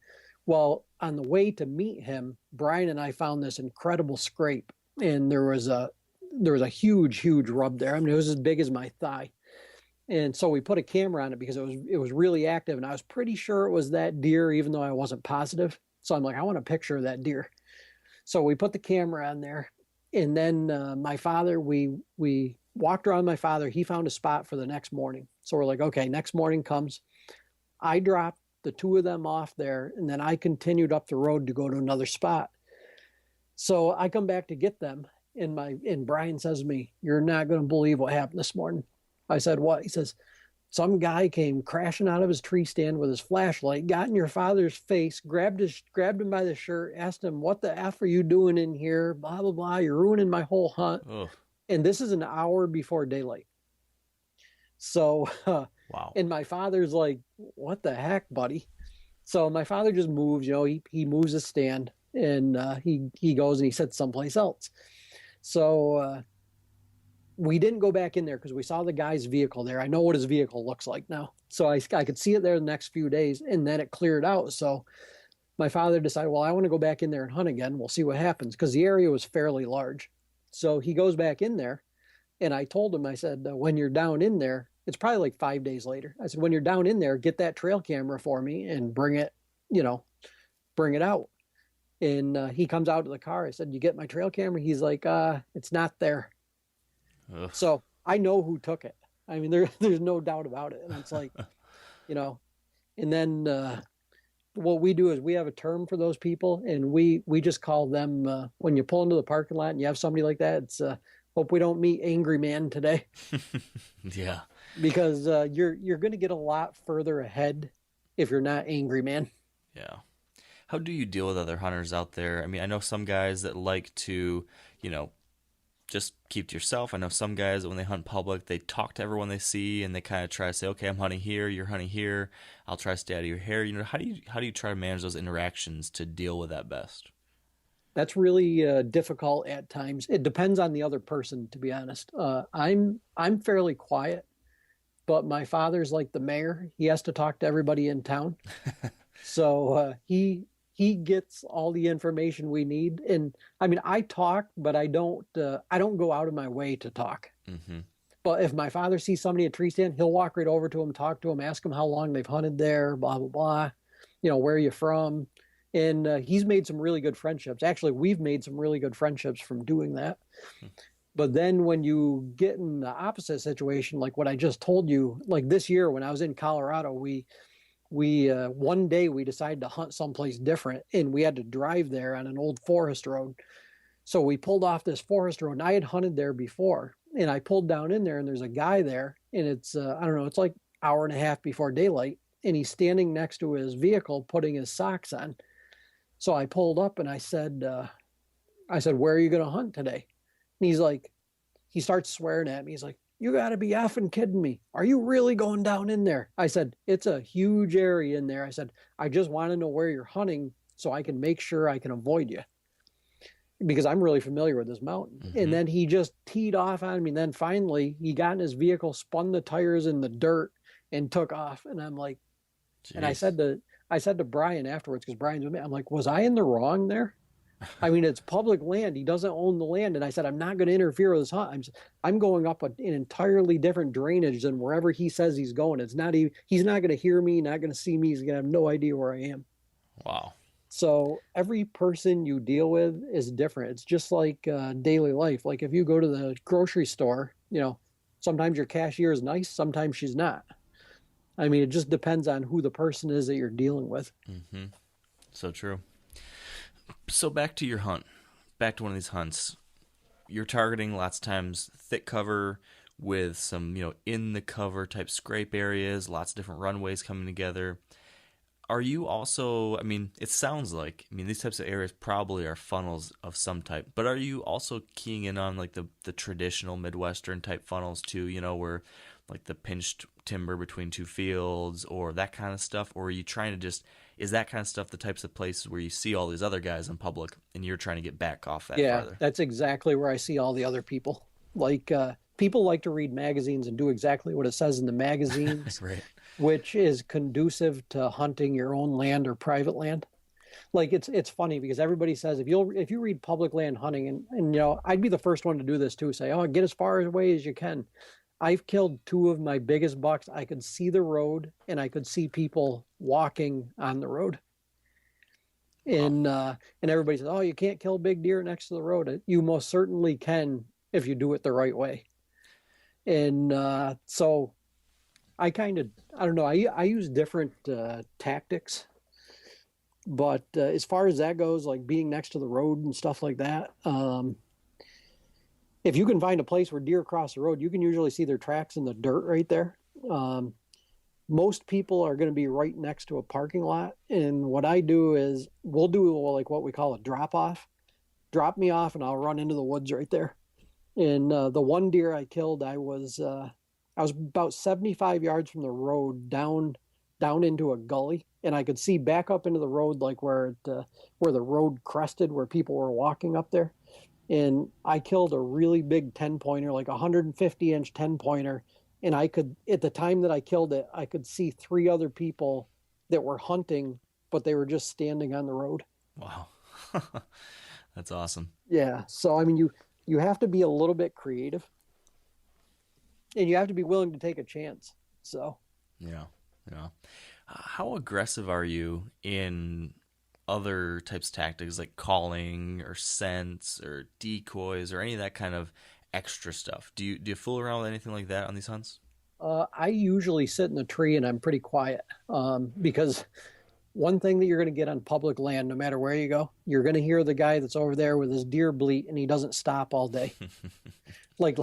[SPEAKER 5] Well, on the way to meet him, Brian and I found this incredible scrape, and there was a huge rub there. I mean, it was as big as my thigh. And so we put a camera on it because it was really active, and I was pretty sure it was that deer, even though I wasn't positive. So I'm like, I want a picture of that deer. So we put the camera on there, and then my father, we walked around my father. He found a spot for the next morning. So we're like, okay, next morning comes. I dropped the two of them off there, and then I continued up the road to go to another spot. So I come back to get them, and Brian says to me, "You're not going to believe what happened this morning." I said, "What?" He says, "Some guy came crashing out of his tree stand with his flashlight, got in your father's face, grabbed him by the shirt, asked him, 'What the F are you doing in here? Blah, blah, blah. You're ruining my whole hunt.'" Ugh. And this is an hour before daylight. So, wow. And my father's like, "What the heck, buddy?" So my father just moves, he moves his stand, and he goes and he sits someplace else. So we didn't go back in there because we saw the guy's vehicle there. I know what his vehicle looks like now. So I could see it there the next few days, and then it cleared out. So my father decided, well, I want to go back in there and hunt again. We'll see what happens, because the area was fairly large. So he goes back in there, and I told him, I said, when you're down in there, it's probably like 5 days later. I said, when you're down in there, get that trail camera for me and bring it out. And he comes out to the car. I said, "You get my trail camera?" He's like, "It's not there." Ugh. So I know who took it. I mean, there's no doubt about it. And it's like, and then what we do is we have a term for those people, and we just call them, when you pull into the parking lot and you have somebody like that, it's hope we don't meet angry man today.
[SPEAKER 2] Yeah.
[SPEAKER 5] Because you're going to get a lot further ahead if you're not angry man.
[SPEAKER 2] Yeah. How do you deal with other hunters out there? I mean, I know some guys that like to, just keep to yourself. I know some guys that when they hunt public, they talk to everyone they see, and they kind of try to say, "Okay, I'm hunting here, you're hunting here. I'll try to stay out of your hair." How do you try to manage those interactions to deal with that best?
[SPEAKER 5] That's really difficult at times. It depends on the other person, to be honest. I'm fairly quiet, but my father's like the mayor. He has to talk to everybody in town. So he gets all the information we need. And I mean, I talk, but I don't go out of my way to talk. Mm-hmm. But if my father sees somebody at a tree stand, he'll walk right over to him, talk to him, ask him how long they've hunted there, blah, blah, blah. Where are you from? And he's made some really good friendships. Actually, we've made some really good friendships from doing that. Mm-hmm. But then when you get in the opposite situation, like what I just told you, like this year when I was in Colorado, we one day we decided to hunt someplace different, and we had to drive there on an old forest road. So we pulled off this forest road, and I had hunted there before, and I pulled down in there, and there's a guy there, and it's I don't know, it's like an hour and a half before daylight, and he's standing next to his vehicle putting his socks on. So I pulled up and I said, "Where are you going to hunt today?" And he's like, he starts swearing at me. He's like, "You got to be effing kidding me. Are you really going down in there?" I said, "It's a huge area in there." I said, "I just want to know where you're hunting so I can make sure I can avoid you." because I'm really familiar with this mountain.
[SPEAKER 2] Mm-hmm.
[SPEAKER 5] And then he just teed off on me. And then finally he got in his vehicle, spun the tires in the dirt and took off. And I'm like,
[SPEAKER 2] Jeez.
[SPEAKER 5] and I said to Brian afterwards, because Brian's with me, I'm like, was I in the wrong there? I mean, it's public land. He doesn't own the land. And I said, I'm not going to interfere with his hunt. I'm going up an entirely different drainage than wherever he says he's going. It's not even, he's not going to hear me, not going to see me. He's going to have no idea where I am.
[SPEAKER 2] Wow.
[SPEAKER 5] So every person you deal with is different. It's just like daily life. Like if you go to the grocery store, you know, sometimes your cashier is nice, sometimes she's not. I mean, it just depends on who the person is that you're dealing with.
[SPEAKER 2] Mm-hmm. So true. So back to your hunt, back to one of these hunts. You're targeting lots of times thick cover with some, you know, in the cover type scrape areas, lots of different runways coming together. Are you also, I mean, it sounds like, I mean, these types of areas probably are funnels of some type, but are you also keying in on like the traditional Midwestern type funnels too, you know, where like the pinched timber between two fields or that kind of stuff? Or are you trying to just, is that kind of stuff the types of places where you see all these other guys in public and you're trying to get back off that farther?
[SPEAKER 5] That's exactly where I see all the other people. Like people like to read magazines and do exactly what it says in the magazines.
[SPEAKER 2] Right.
[SPEAKER 5] Which is conducive to hunting your own land or private land. Like it's funny because everybody says if you read public land hunting and you know, I'd be the first one to do this too, say, oh, get as far away as you can. I've killed 2 of my biggest bucks. I could see the road and I could see people walking on the road. And everybody says, oh, you can't kill big deer next to the road. You most certainly can if you do it the right way. And so I don't know. I use different tactics, but as far as that goes, like being next to the road and stuff like that, if you can find a place where deer cross the road, you can usually see their tracks in the dirt right there. Most people are going to be right next to a parking lot. And what I do is we'll do like what we call a drop off. Drop me off and I'll run into the woods right there. And the one deer I killed, I was about 75 yards from the road down into a gully, and I could see back up into the road, like where the road crested, where people were walking up there. And I killed a really big 10-pointer, like a 150-inch 10-pointer. And I could, at the time that I killed it, I could see 3 other people that were hunting, but they were just standing on the road.
[SPEAKER 2] Wow. That's awesome.
[SPEAKER 5] Yeah. So, I mean, you have to be a little bit creative. And you have to be willing to take a chance. So,
[SPEAKER 2] yeah. How aggressive are you in other types of tactics like calling or scents or decoys or any of that kind of extra stuff? Do you fool around with anything like that on these hunts?
[SPEAKER 5] I usually sit in the tree and I'm pretty quiet because one thing that you're going to get on public land, no matter where you go, you're going to hear the guy that's over there with his deer bleat and he doesn't stop all day. Like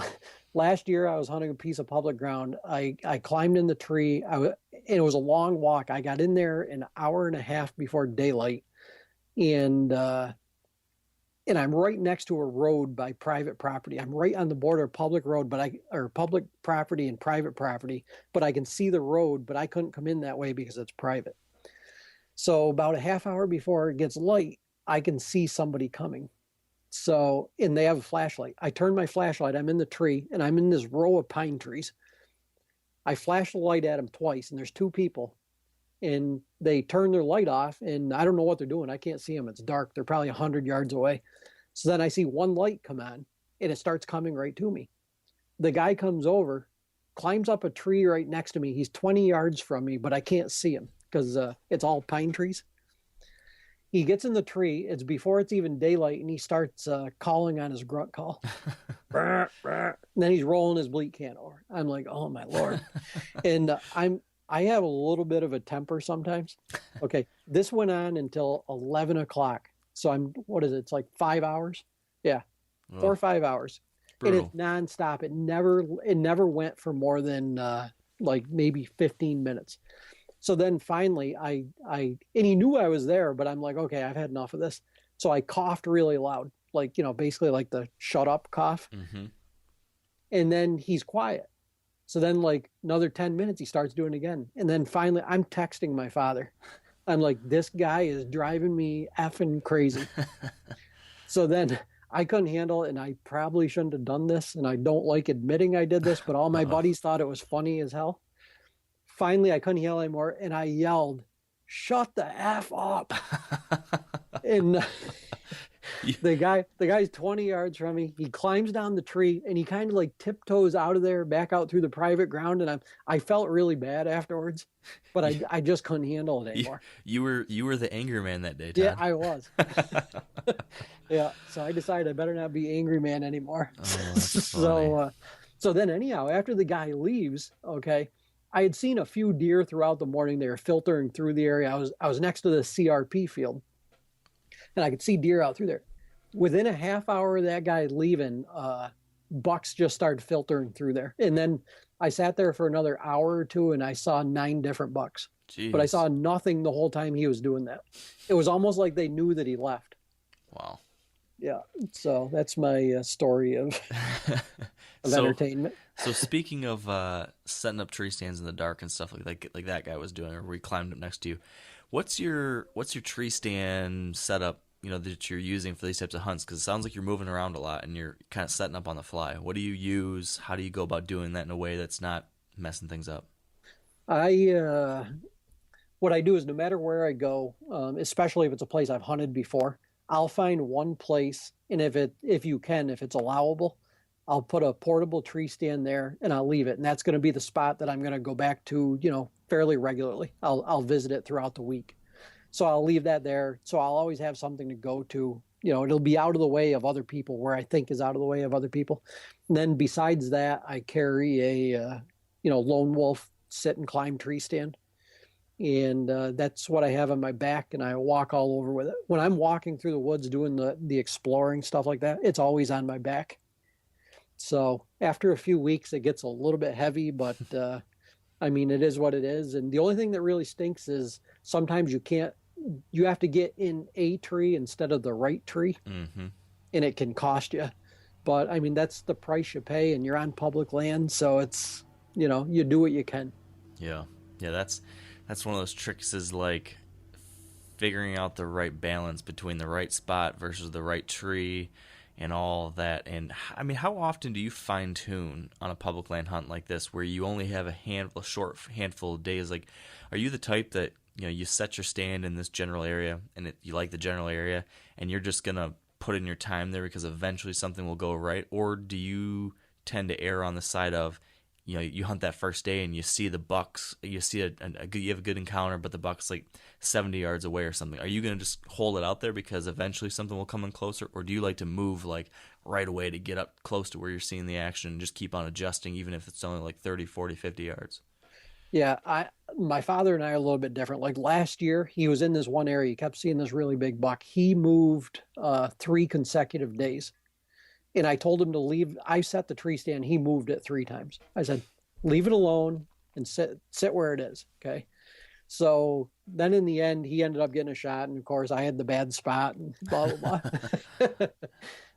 [SPEAKER 5] last year I was hunting a piece of public ground. I climbed in the tree. And it was a long walk. I got in there an hour and a half before daylight. And I'm right next to a road by private property. I'm right on the border of public road, or public property and private property, but I can see the road, but I couldn't come in that way because it's private. So about a half hour before it gets light, I can see somebody coming. So, and they have a flashlight. I turn my flashlight, I'm in the tree, and I'm in this row of pine trees. I flash the light at them twice, and there's 2 people. And they turn their light off, and I don't know what they're doing. I can't see them. It's dark. They're probably 100 yards away. So then I see one light come on, and it starts coming right to me. The guy comes over, climbs up a tree right next to me. He's 20 yards from me, but I can't see him because it's all pine trees. He gets in the tree. It's before it's even daylight, and he starts calling on his grunt call. And then he's rolling his bleat can over. I'm like, oh, my Lord. And I have a little bit of a temper sometimes. Okay, this went on until 11 o'clock. So what is it? It's like 5 hours. Yeah, 4 or 5 hours. Brutal. And it's nonstop. It never went for more than like maybe 15 minutes. So then finally and he knew I was there, but I'm like, okay, I've had enough of this. So I coughed really loud, like, basically like the shut up cough. Mm-hmm. And then he's quiet. So then like another 10 minutes, he starts doing it again. And then finally I'm texting my father. I'm like, this guy is driving me effing crazy. So then I couldn't handle it, and I probably shouldn't have done this, and I don't like admitting I did this, but all my buddies thought it was funny as hell. Finally, I couldn't handle it anymore, and I yelled, "Shut the F up!" And the guy's 20 yards from me. He climbs down the tree, and he kind of like tiptoes out of there, back out through the private ground, and I felt really bad afterwards, but I just couldn't handle it anymore.
[SPEAKER 2] You were the angry man that day, Todd.
[SPEAKER 5] Yeah, I was. Yeah, so I decided I better not be angry man anymore.
[SPEAKER 2] Oh, that's funny.
[SPEAKER 5] So then anyhow, after the guy leaves, okay, I had seen a few deer throughout the morning. They were filtering through the area. I was next to the CRP field, and I could see deer out through there. Within a half hour of that guy leaving, bucks just started filtering through there. And then I sat there for another hour or two, and I saw 9 different bucks.
[SPEAKER 2] Jeez.
[SPEAKER 5] But I saw nothing the whole time he was doing that. It was almost like they knew that he left.
[SPEAKER 2] Wow.
[SPEAKER 5] Yeah, so that's my story of entertainment.
[SPEAKER 2] So speaking of setting up tree stands in the dark and stuff like that guy was doing, or we climbed up next to you, what's your tree stand setup? That you're using for these types of hunts? Because it sounds like you're moving around a lot and you're kind of setting up on the fly. What do you use? How do you go about doing that in a way that's not messing things up?
[SPEAKER 5] What I do is no matter where I go, especially if it's a place I've hunted before, I'll find one place, and if it's allowable, I'll put a portable tree stand there and I'll leave it, and that's going to be the spot that I'm going to go back to, fairly regularly. I'll visit it throughout the week, so I'll leave that there. So I'll always have something to go to. It'll be out of the way of other people, where I think is out of the way of other people. And then besides that, I carry a lone wolf sit and climb tree stand. And that's what I have on my back, and I walk all over with it. When I'm walking through the woods doing the exploring stuff like that, it's always on my back. So after a few weeks, it gets a little bit heavy, but it is what it is. And the only thing that really stinks is sometimes you have to get in a tree instead of the right tree, and it can cost you. But that's the price you pay, and you're on public land, so it's, you do what you can.
[SPEAKER 2] Yeah, that's one of those tricks, is like figuring out the right balance between the right spot versus the right tree and all that. And how often do you fine tune on a public land hunt like this, where you only have a short handful of days? Like, are you the type that, you set your stand in this general area, and you like the general area, and you're just going to put in your time there because eventually something will go right? Or do you tend to err on the side of, you hunt that first day and you see the bucks, you see you have a good encounter, but the buck's like 70 yards away or something? Are you going to just hold it out there because eventually something will come in closer? Or do you like to move like right away to get up close to where you're seeing the action and just keep on adjusting, even if it's only like 30, 40, 50 yards?
[SPEAKER 5] Yeah, my father and I are a little bit different. Like last year, he was in this one area. He kept seeing this really big buck. He moved 3 consecutive days. And I told him to leave. I set the tree stand. He moved it 3 times. I said, leave it alone and sit where it is. Okay. So then in the end, he ended up getting a shot. And of course, I had the bad spot and blah, blah, blah.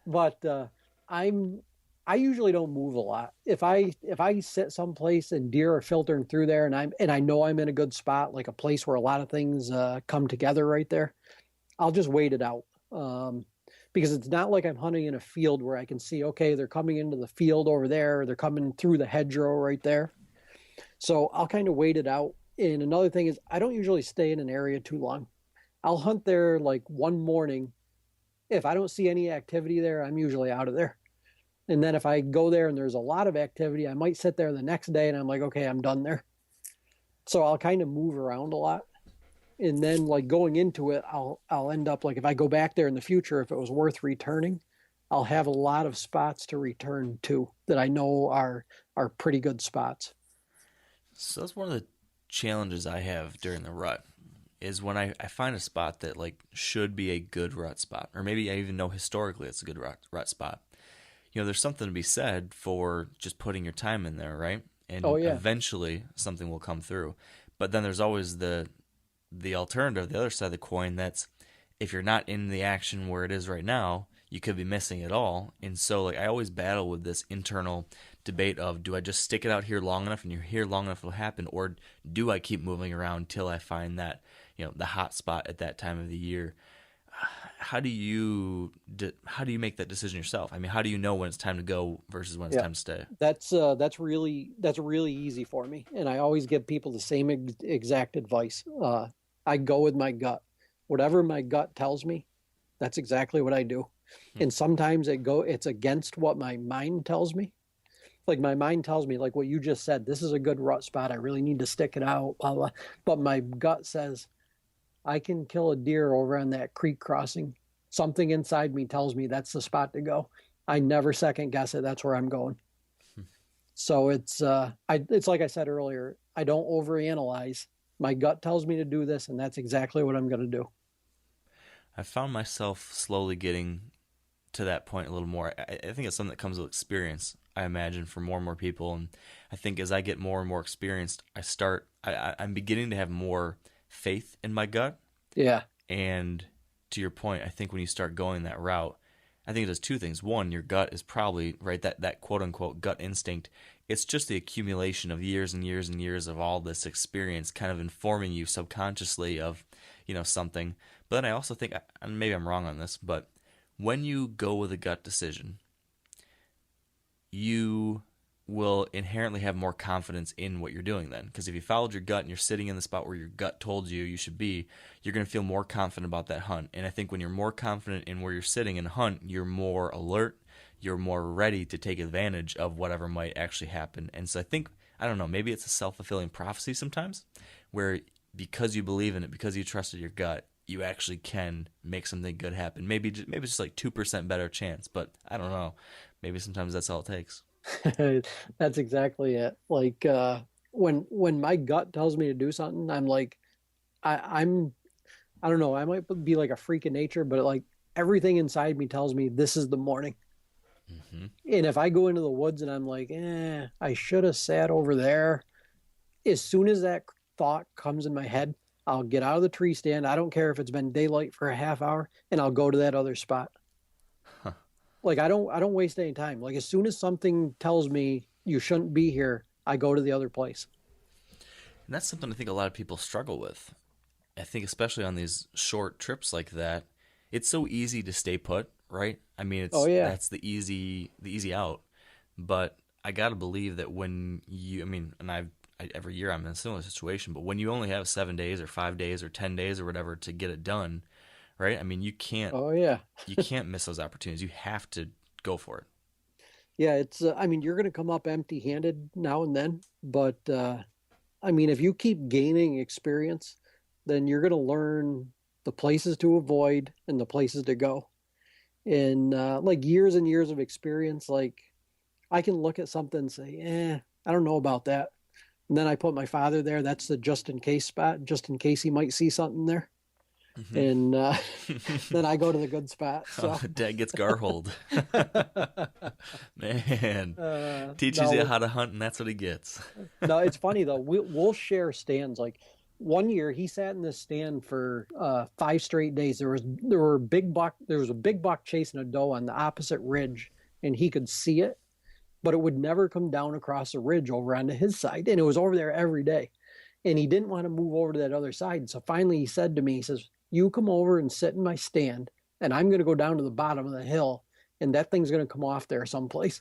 [SPEAKER 5] But I usually don't move a lot. If I sit someplace and deer are filtering through there, and I know I'm in a good spot, like a place where a lot of things come together right there, I'll just wait it out. Because it's not like I'm hunting in a field where I can see, okay, they're coming into the field over there, or they're coming through the hedgerow right there. So I'll kind of wait it out. And another thing is, I don't usually stay in an area too long. I'll hunt there like one morning. If I don't see any activity there, I'm usually out of there. And then if I go there and there's a lot of activity, I might sit there the next day and I'm like, okay, I'm done there. So I'll kind of move around a lot. And then like going into it, I'll end up like, if I go back there in the future, if it was worth returning, I'll have a lot of spots to return to that I know are pretty good spots.
[SPEAKER 2] So that's one of the challenges I have during the rut, is when I find a spot that like should be a good rut spot, or maybe I even know historically it's a good rut spot. There's something to be said for just putting your time in there, right? And eventually something will come through. But then there's always the alternative, the other side of the coin, that's if you're not in the action where it is right now, you could be missing it all. And so like I always battle with this internal debate of, do I just stick it out here long enough and you're here long enough it'll happen, or do I keep moving around till I find that, the hot spot at that time of the year? how do you make that decision yourself? I mean, how do you know when it's time to go versus when it's time to stay?
[SPEAKER 5] That's really easy for me, and I always give people the same exact advice. I go with my gut. Whatever my gut tells me, that's exactly what I do. And sometimes it's against what my mind tells me. Like my mind tells me, like what you just said, this is a good rut spot. I really need to stick it out, blah, blah. But my gut says, I can kill a deer over on that creek crossing. Something inside me tells me that's the spot to go. I never second guess it. That's where I'm going. So it's like I said earlier, I don't overanalyze. My gut tells me to do this, and that's exactly what I'm going to do.
[SPEAKER 2] I found myself slowly getting to that point a little more. I think it's something that comes with experience, I imagine, for more and more people. And I think as I get more and more experienced, I'm beginning to have more faith in my gut.
[SPEAKER 5] Yeah.
[SPEAKER 2] And to your point, I think when you start going that route, I think it does two things. One, your gut is probably, right, that quote-unquote gut instinct. It's just the accumulation of years and years and years of all this experience kind of informing you subconsciously of, something. But then I also think, and maybe I'm wrong on this, but when you go with a gut decision, you will inherently have more confidence in what you're doing then. Because if you followed your gut and you're sitting in the spot where your gut told you should be, you're going to feel more confident about that hunt. And I think when you're more confident in where you're sitting in a hunt, you're more alert, you're more ready to take advantage of whatever might actually happen. And so I think, I don't know, maybe it's a self-fulfilling prophecy sometimes, where because you believe in it, because you trusted your gut, you actually can make something good happen. Maybe it's just like 2% better chance, but I don't know. Maybe sometimes that's all it takes.
[SPEAKER 5] That's exactly it. Like when my gut tells me to do something, I'm like, I don't know, I might be like a freak of nature, but like everything inside me tells me this is the morning. Mm-hmm. And if I go into the woods and I'm like, I should have sat over there, as soon as that thought comes in my head, I'll get out of the tree stand. I don't care if it's been daylight for a half hour, and I'll go to that other spot. Huh. Like I don't waste any time. Like as soon as something tells me you shouldn't be here, I go to the other place.
[SPEAKER 2] And that's something I think a lot of people struggle with. I think especially on these short trips like that, it's so easy to stay put, right? I mean, that's the easy out. But I got to believe that when every year I'm in a similar situation, but when you only have 7 days or 5 days or 10 days or whatever to get it done, right? I mean, you can't.
[SPEAKER 5] Oh yeah.
[SPEAKER 2] You can't miss those opportunities. You have to go for it.
[SPEAKER 5] Yeah, it's. You're going to come up empty-handed now and then, but if you keep gaining experience, then you're going to learn the places to avoid and the places to go. And like years and years of experience, like I can look at something and say, I don't know about that. And then I put my father there. That's the just in case spot, just in case he might see something there. Mm-hmm. And then I go to the good spot. So.
[SPEAKER 2] Dad gets garholed. Man, teaches you how to hunt, and that's what he gets.
[SPEAKER 5] No, it's funny though. We'll share stands. Like one year, he sat in this stand for 5 straight days. There was a big buck chasing a doe on the opposite ridge, and he could see it, but it would never come down across the ridge over onto his side, and it was over there every day. And he didn't want to move over to that other side. So finally he said to me, he says, you come over and sit in my stand, and I'm going to go down to the bottom of the hill, and that thing's going to come off there someplace.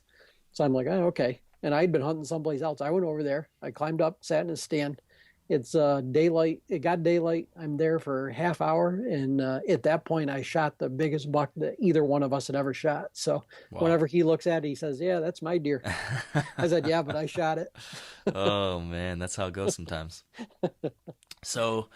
[SPEAKER 5] So I'm like, oh, okay. And I'd been hunting someplace else. I went over there. I climbed up, sat in his stand. It's daylight. It got daylight. I'm there for a half hour. And at that point, I shot the biggest buck that either one of us had ever shot. So Whenever he looks at it, he says, yeah, that's my deer. I said, yeah, but I shot it.
[SPEAKER 2] Oh, man, that's how it goes sometimes. So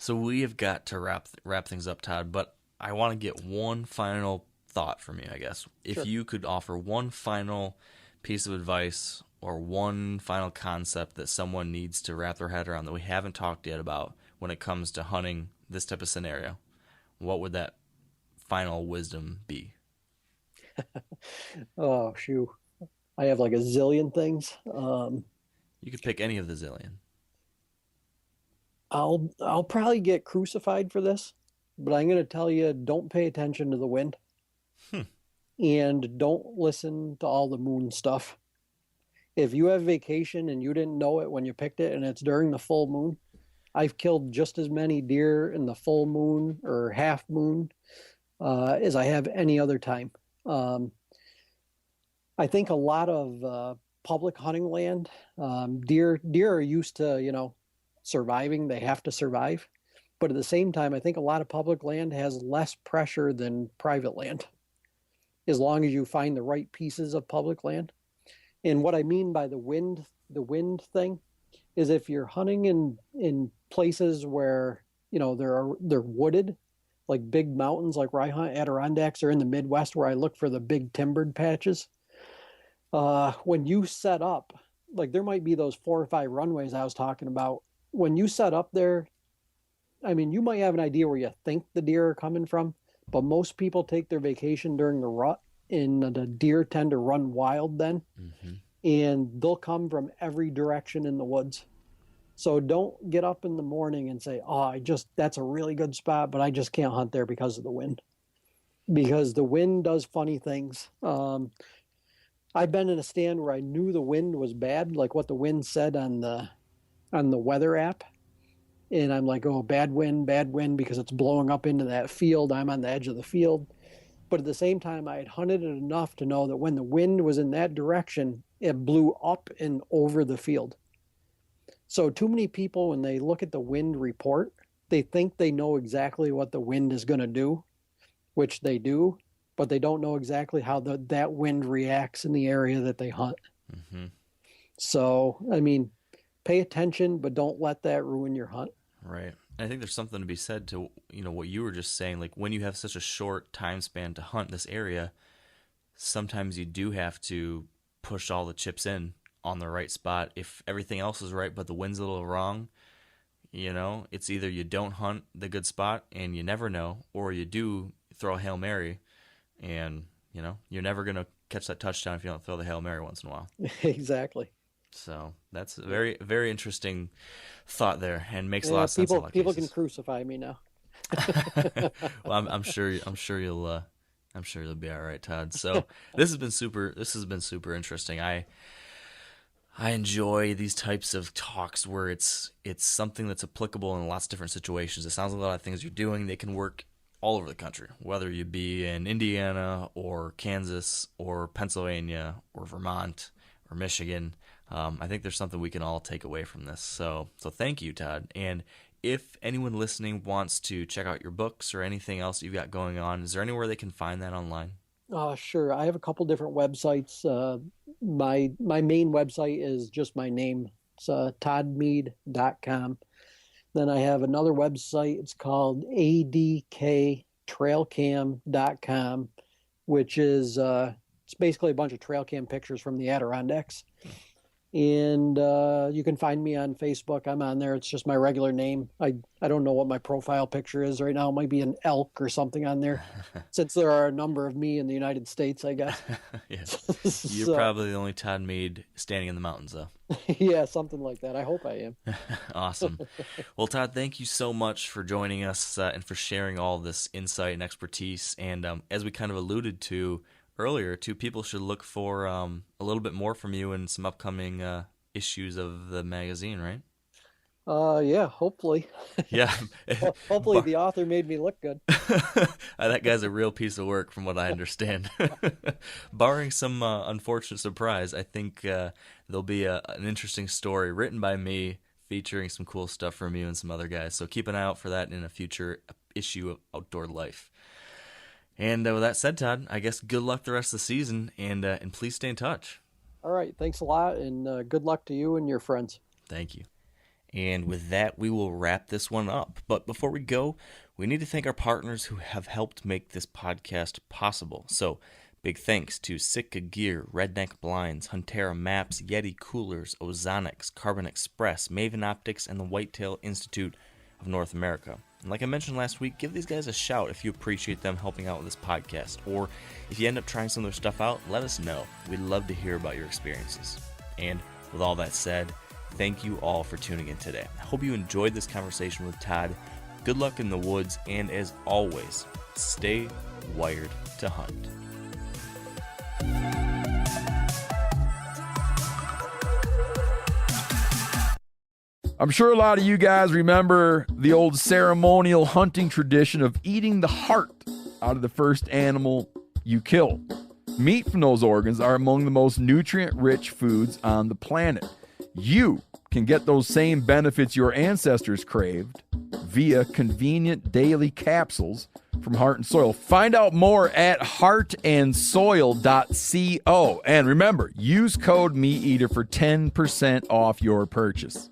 [SPEAKER 2] we have got to wrap things up, Todd, but I want to get one final thought from you, I guess. If
[SPEAKER 5] Sure.
[SPEAKER 2] you could offer one final piece of advice or one final concept that someone needs to wrap their head around that we haven't talked yet about when it comes to hunting this type of scenario, what would that final wisdom be?
[SPEAKER 5] Oh, shoot. I have like a zillion things.
[SPEAKER 2] You could pick any of the zillion.
[SPEAKER 5] I'll probably get crucified for this, but I'm going to tell you, don't pay attention to the wind. And don't listen to all the moon stuff. If you have vacation and you didn't know it when you picked it and it's during the full moon, I've killed just as many deer in the full moon or half moon as I have any other time. I think a lot of public hunting land, deer are used to, surviving. They have to survive. But at the same time, I think a lot of public land has less pressure than private land, as long as you find the right pieces of public land. And what I mean by the wind thing is if you're hunting in places where, they're wooded, like big mountains, like where I hunt Adirondacks, or in the Midwest where I look for the big timbered patches. When you set up, like there might be those 4 or 5 runways I was talking about. When you set up there, I mean, you might have an idea where you think the deer are coming from, but most people take their vacation during the rut, and the deer tend to run wild then, and they'll come from every direction in the woods. So don't get up in the morning and say, oh, that's a really good spot, but I just can't hunt there because of the wind. Because the wind does funny things. I've been in a stand where I knew the wind was bad, like what the wind said on the weather app. And I'm like, oh, bad wind, because it's blowing up into that field. I'm on the edge of the field. But at the same time, I had hunted it enough to know that when the wind was in that direction, it blew up and over the field. So too many people, when they look at the wind report, they think they know exactly what the wind is going to do, which they do, but they don't know exactly how that wind reacts in the area that they hunt. So, I mean, pay attention, but don't let that ruin your hunt.
[SPEAKER 2] Right. I think there's something to be said to, what you were just saying, like when you have such a short time span to hunt this area, sometimes you do have to push all the chips in on the right spot. If everything else is right, but the wind's a little wrong, it's either you don't hunt the good spot and you never know, or you do throw a Hail Mary and, you're never going to catch that touchdown if you don't throw the Hail Mary once in a while.
[SPEAKER 5] Exactly.
[SPEAKER 2] So that's a very, very interesting thought there, and makes a lot of sense.
[SPEAKER 5] People can crucify me now.
[SPEAKER 2] Well, I'm sure you'll be all right, Todd. So this has been super interesting. I enjoy these types of talks where it's something that's applicable in lots of different situations. It sounds like a lot of things you're doing, they can work all over the country, whether you be in Indiana or Kansas or Pennsylvania or Vermont or Michigan. I think there's something we can all take away from this. So thank you, Todd. And if anyone listening wants to check out your books or anything else you've got going on, is there anywhere they can find that online?
[SPEAKER 5] Sure. I have a couple different websites. My main website is just my name. It's toddmead.com. Then I have another website. It's called adktrailcam.com, which is it's basically a bunch of trail cam pictures from the Adirondacks. And you can find me on Facebook. I'm on there. It's just my regular name. I don't know what my profile picture is right now. It might be an elk or something on there, since there are a number of me in the United States, I guess.
[SPEAKER 2] Yeah. You're probably the only Todd Mead standing in the mountains, though.
[SPEAKER 5] Yeah, something like that. I hope I am.
[SPEAKER 2] Awesome. Well, Todd, thank you so much for joining us and for sharing all this insight and expertise. And as we kind of alluded to earlier, too, people should look for a little bit more from you in some upcoming issues of the magazine, right?
[SPEAKER 5] Yeah, hopefully.
[SPEAKER 2] Yeah.
[SPEAKER 5] Hopefully the author made me look good.
[SPEAKER 2] That guy's a real piece of work from what I understand. Barring some unfortunate surprise, I think there'll be an interesting story written by me featuring some cool stuff from you and some other guys. So keep an eye out for that in a future issue of Outdoor Life. And with that said, Todd, I guess good luck the rest of the season, and please stay in touch.
[SPEAKER 5] All right. Thanks a lot, and good luck to you and your friends.
[SPEAKER 2] Thank you. And with that, we will wrap this one up. But before we go, we need to thank our partners who have helped make this podcast possible. So big thanks to Sitka Gear, Redneck Blinds, Huntera Maps, Yeti Coolers, Ozonics, Carbon Express, Maven Optics, and the Whitetail Institute of North America. And like I mentioned last week, give these guys a shout if you appreciate them helping out with this podcast. Or if you end up trying some of their stuff out, let us know. We'd love to hear about your experiences. And with all that said, thank you all for tuning in today. I hope you enjoyed this conversation with Todd. Good luck in the woods, and as always, stay wired to hunt.
[SPEAKER 1] I'm sure a lot of you guys remember the old ceremonial hunting tradition of eating the heart out of the first animal you kill. Meat from those organs are among the most nutrient-rich foods on the planet. You can get those same benefits your ancestors craved via convenient daily capsules from Heart and Soil. Find out more at heartandsoil.co. And remember, use code MeatEater for 10% off your purchase.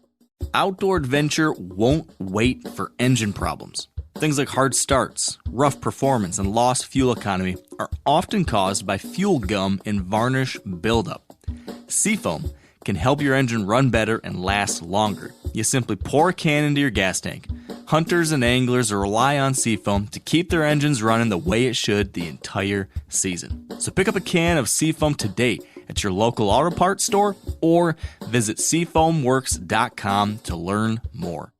[SPEAKER 2] Outdoor adventure won't wait for engine problems. Things like hard starts, rough performance, and lost fuel economy are often caused by fuel gum and varnish buildup. Seafoam can help your engine run better and last longer. You simply pour a can into your gas tank. Hunters and anglers rely on Seafoam to keep their engines running the way it should the entire season. So pick up a can of Seafoam today at your local auto parts store or visit seafoamworks.com to learn more.